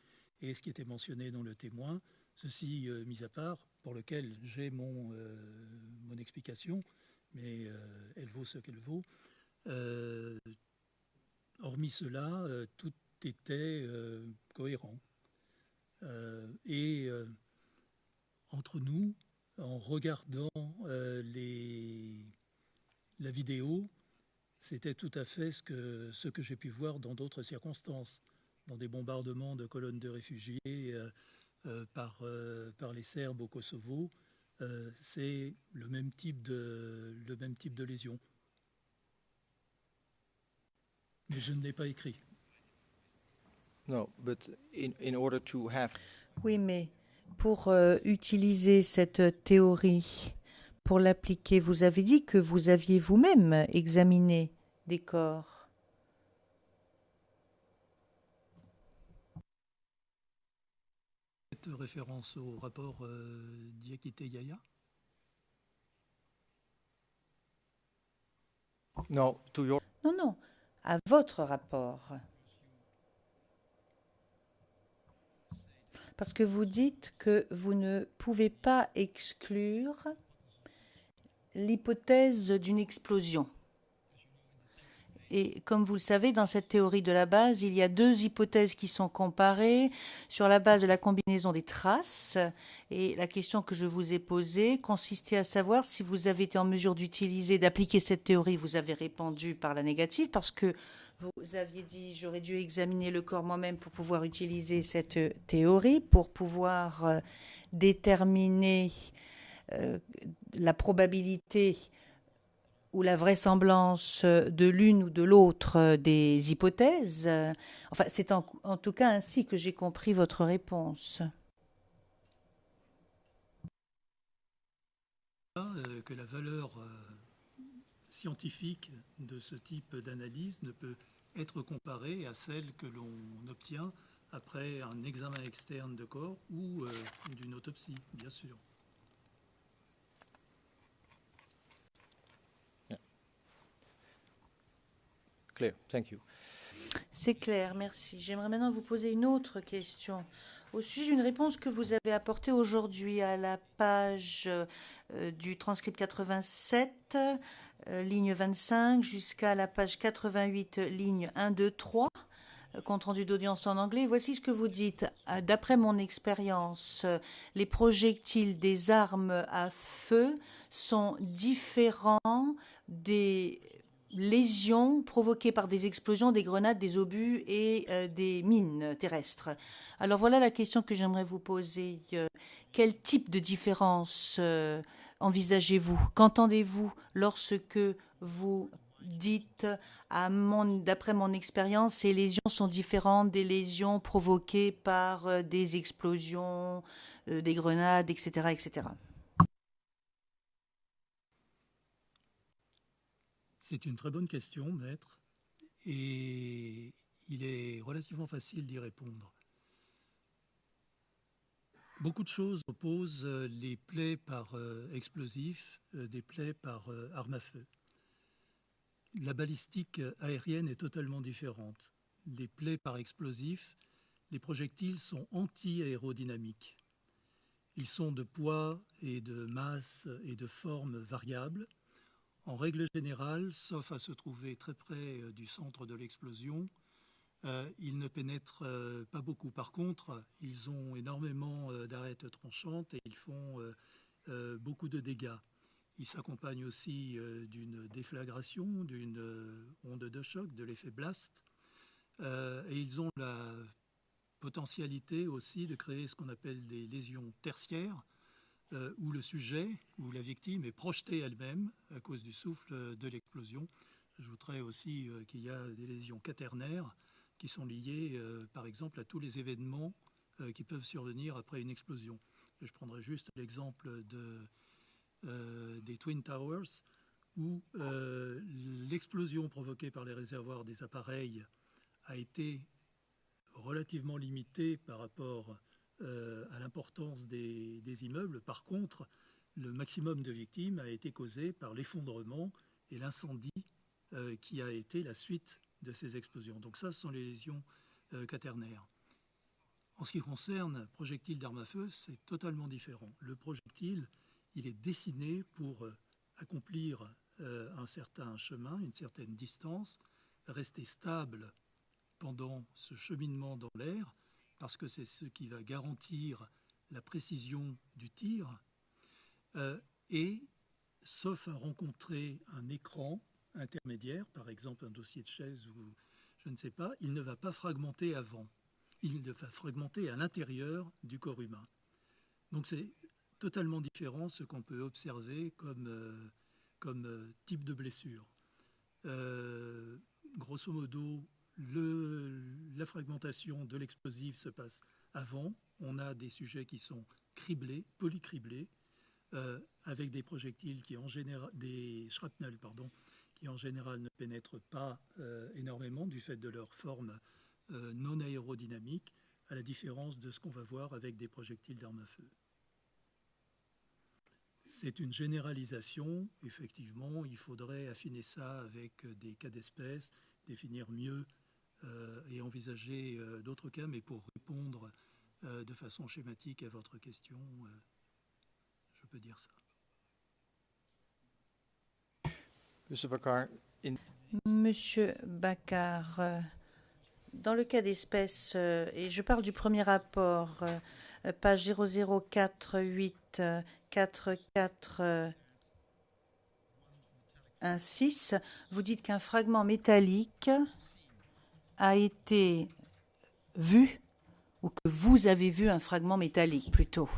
et ce qui était mentionné dans le témoin, ceci mis à part, pour lequel j'ai mon explication, mais elle vaut ce qu'elle vaut. Hormis cela, tout était cohérent. Et entre nous, en regardant la vidéo, c'était tout à fait ce que j'ai pu voir dans d'autres circonstances, dans des bombardements de colonnes de réfugiés par les Serbes au Kosovo. C'est le même type de lésion. Mais je ne l'ai pas écrit. No, but in order to have... Oui, mais pour utiliser cette théorie, pour l'appliquer, vous avez dit que vous aviez vous-même examiné des corps. Faites référence au rapport Diakité Yahya? No, to your... Non, non, à votre rapport. Parce que vous dites que vous ne pouvez pas exclure l'hypothèse d'une explosion. Et comme vous le savez, dans cette théorie de la base, il y a deux hypothèses qui sont comparées sur la base de la combinaison des traces. Et la question que je vous ai posée consistait à savoir si vous avez été en mesure d'utiliser, d'appliquer cette théorie. Vous avez répondu par la négative parce que vous aviez dit j'aurais dû examiner le corps moi-même pour pouvoir utiliser cette théorie, pour pouvoir déterminer la probabilité ou la vraisemblance de l'une ou de l'autre des hypothèses. Enfin, c'est en tout cas ainsi que j'ai compris votre réponse. Que la valeur scientifique de ce type d'analyse ne peut être comparée à celle que l'on obtient après un examen externe de corps ou d'une autopsie, bien sûr. Clear. Thank you. C'est clair, merci. J'aimerais maintenant vous poser une autre question au sujet d'une réponse que vous avez apportée aujourd'hui à la page du transcript 87, ligne 25, jusqu'à la page 88, ligne 1, 2, 3, compte rendu d'audience en anglais. Voici ce que vous dites. D'après mon expérience, les projectiles des armes à feu sont différents des lésions provoquées par des explosions, des grenades, des obus et des mines terrestres. Alors voilà la question que j'aimerais vous poser. Quel type de différence envisagez-vous? Qu'entendez-vous lorsque vous dites, d'après mon expérience, ces lésions sont différentes des lésions provoquées par des explosions, des grenades, etc., etc. C'est une très bonne question, maître, et il est relativement facile d'y répondre. Beaucoup de choses opposent les plaies par explosifs des plaies par armes à feu. La balistique aérienne est totalement différente. Les plaies par explosifs, les projectiles sont anti-aérodynamiques. Ils sont de poids et de masse et de forme variables. En règle générale, sauf à se trouver très près du centre de l'explosion, ils ne pénètrent pas beaucoup. Par contre, ils ont énormément d'arêtes tranchantes et ils font beaucoup de dégâts. Ils s'accompagnent aussi d'une déflagration, d'une onde de choc, de l'effet blast. Et ils ont la potentialité aussi de créer ce qu'on appelle des lésions tertiaires, où le sujet, où la victime est projetée elle-même à cause du souffle de l'explosion. J'ajouterais aussi qu'il y a des lésions quaternaires qui sont liées, par exemple, à tous les événements qui peuvent survenir après une explosion. Je prendrai juste l'exemple des Twin Towers, où l'explosion provoquée par les réservoirs des appareils a été relativement limitée par rapport à l'importance des immeubles. Par contre, le maximum de victimes a été causé par l'effondrement et l'incendie qui a été la suite de ces explosions. Donc ça, ce sont les lésions quaternaires. En ce qui concerne projectile d'arme à feu, c'est totalement différent. Le projectile, il est dessiné pour accomplir un certain chemin, une certaine distance, rester stable pendant ce cheminement dans l'air, parce que c'est ce qui va garantir la précision du tir, et sauf à rencontrer un écran intermédiaire, par exemple un dossier de chaise ou je ne sais pas, il ne va pas fragmenter avant. Il va fragmenter à l'intérieur du corps humain. Donc c'est totalement différent ce qu'on peut observer comme type de blessure. Grosso modo, la fragmentation de l'explosif se passe avant. On a des sujets qui sont criblés, polycriblés, avec des projectiles qui en général, des shrapnels, pardon, qui en général ne pénètrent pas énormément du fait de leur forme non aérodynamique, à la différence de ce qu'on va voir avec des projectiles d'armes à feu. C'est une généralisation, effectivement, il faudrait affiner ça avec des cas d'espèce, définir mieux et envisager d'autres cas, mais pour répondre de façon schématique à votre question, je peux dire ça. Monsieur Baccar, dans le cas d'espèce, et je parle du premier rapport, page 00484416, vous dites qu'un fragment métallique a été vu, ou que vous avez vu un fragment métallique plutôt,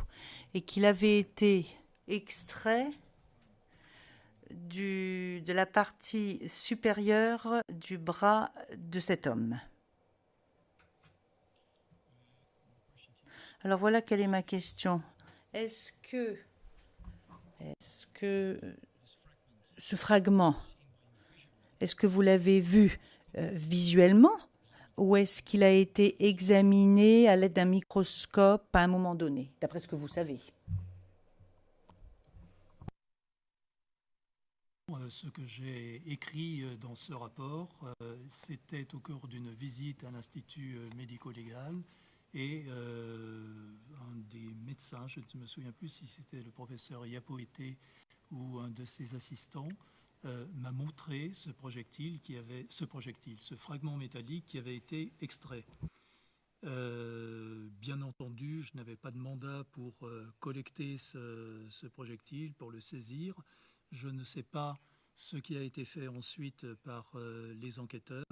et qu'il avait été extrait de la partie supérieure du bras de cet homme. Alors voilà quelle est ma question. Est-ce que ce fragment, est-ce que vous l'avez vu visuellement ou est-ce qu'il a été examiné à l'aide d'un microscope à un moment donné, d'après ce que vous savez? Ce que j'ai écrit dans ce rapport, c'était au cours d'une visite à l'Institut médico-légal et un des médecins, je ne me souviens plus si c'était le professeur Yapo-Été ou un de ses assistants, m'a montré ce fragment métallique qui avait été extrait. Bien entendu, je n'avais pas de mandat pour collecter ce projectile, pour le saisir. Je ne sais pas ce qui a été fait ensuite par les enquêteurs.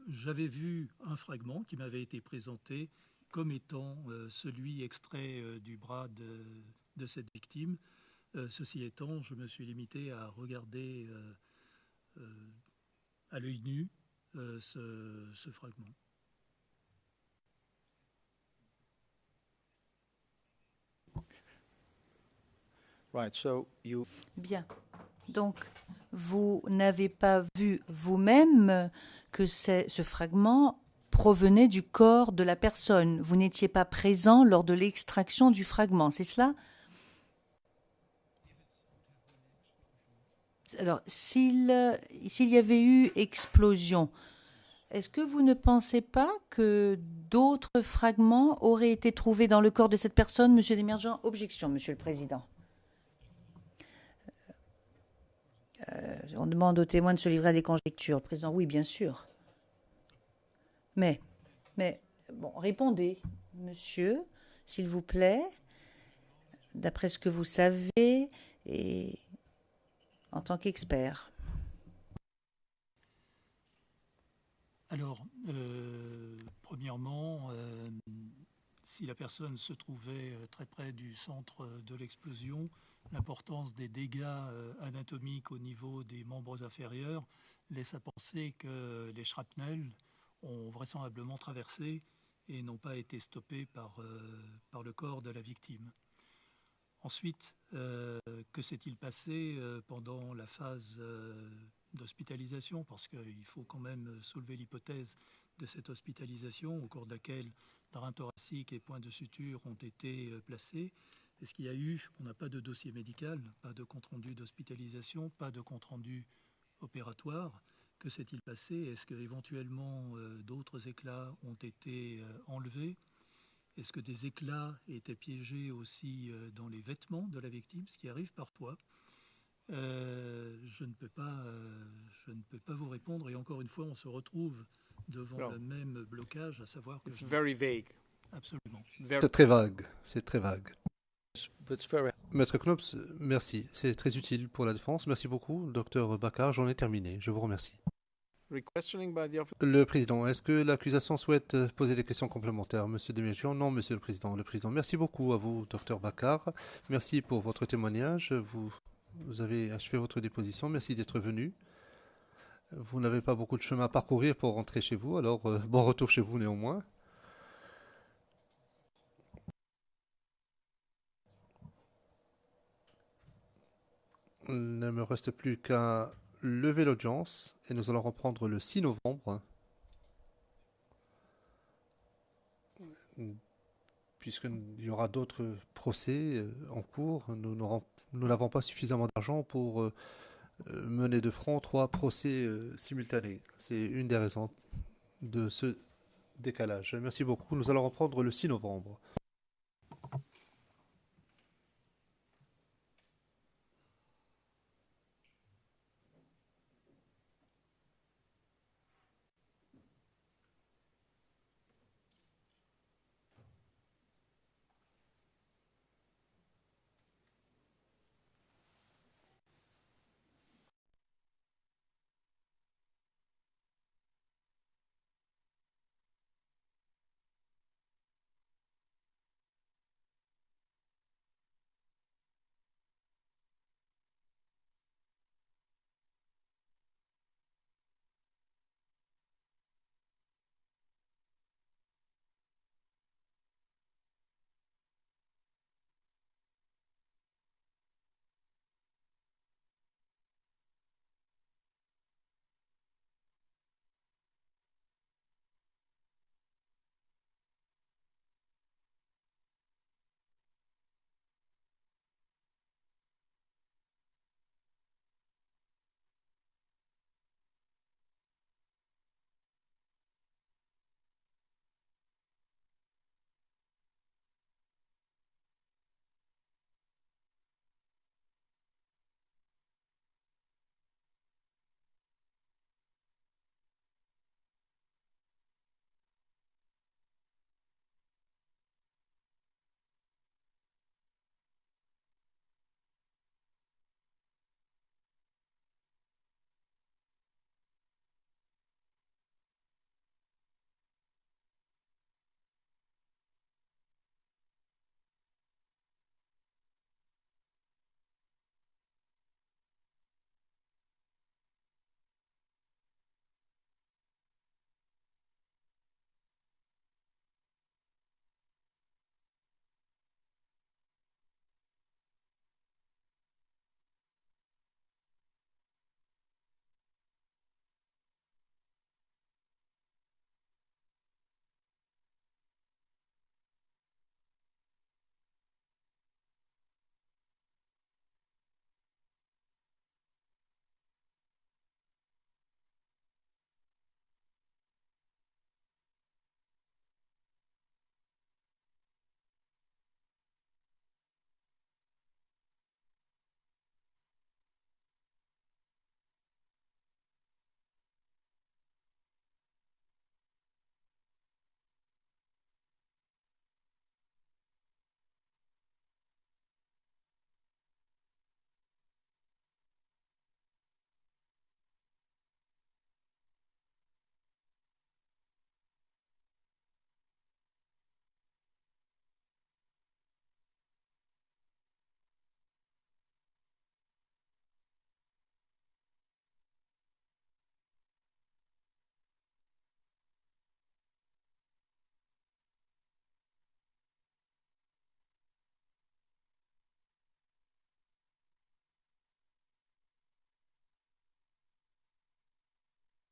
J'avais vu un fragment qui m'avait été présenté comme étant celui extrait du bras de cette victime. Ceci étant, je me suis limité à regarder à l'œil nu ce fragment. Right, so you... Bien. Donc, vous n'avez pas vu vous-même que ce fragment provenait du corps de la personne. Vous n'étiez pas présent lors de l'extraction du fragment, c'est cela? Alors, s'il y avait eu explosion, est-ce que vous ne pensez pas que d'autres fragments auraient été trouvés dans le corps de cette personne, Monsieur Desmergents? Objection, Monsieur le Président. On demande aux témoins de se livrer à des conjectures. Le président, oui, bien sûr. Mais, bon, répondez, monsieur, s'il vous plaît, d'après ce que vous savez et en tant qu'expert. Alors, premièrement, si la personne se trouvait très près du centre de l'explosion, l'importance des dégâts anatomiques au niveau des membres inférieurs laisse à penser que les shrapnels ont vraisemblablement traversé et n'ont pas été stoppés par le corps de la victime. Ensuite, que s'est-il passé pendant la phase d'hospitalisation? Parce qu'il faut quand même soulever l'hypothèse de cette hospitalisation au cours de laquelle drain thoracique et point de suture ont été placés. Est-ce qu'il y a eu, on n'a pas de dossier médical, pas de compte-rendu d'hospitalisation, pas de compte-rendu opératoire. Que s'est-il passé? Est-ce qu'éventuellement d'autres éclats ont été enlevés? Est-ce que des éclats étaient piégés aussi dans les vêtements de la victime, ce qui arrive parfois? Je ne peux pas vous répondre. Et encore une fois, on se retrouve devant le même blocage, à savoir que... It's very vague. Absolument. C'est très vague. C'est très vague. But very... Maître Knops, merci. C'est très utile pour la défense. Merci beaucoup, docteur Baccar. J'en ai terminé. Je vous remercie. Requestioning by the officer. Le président, est-ce que l'accusation souhaite poser des questions complémentaires? Monsieur Desmergents? Non, monsieur le président. Le président, merci beaucoup à vous, docteur Baccar. Merci pour votre témoignage. Vous avez achevé votre déposition. Merci d'être venu. Vous n'avez pas beaucoup de chemin à parcourir pour rentrer chez vous, alors bon retour chez vous néanmoins. Il ne me reste plus qu'à lever l'audience et nous allons reprendre le 6 novembre. Puisqu'il y aura d'autres procès en cours, nous n'avons pas suffisamment d'argent pour mener de front 3 procès simultanés. C'est une des raisons de ce décalage. Merci beaucoup. Nous allons reprendre le 6 novembre.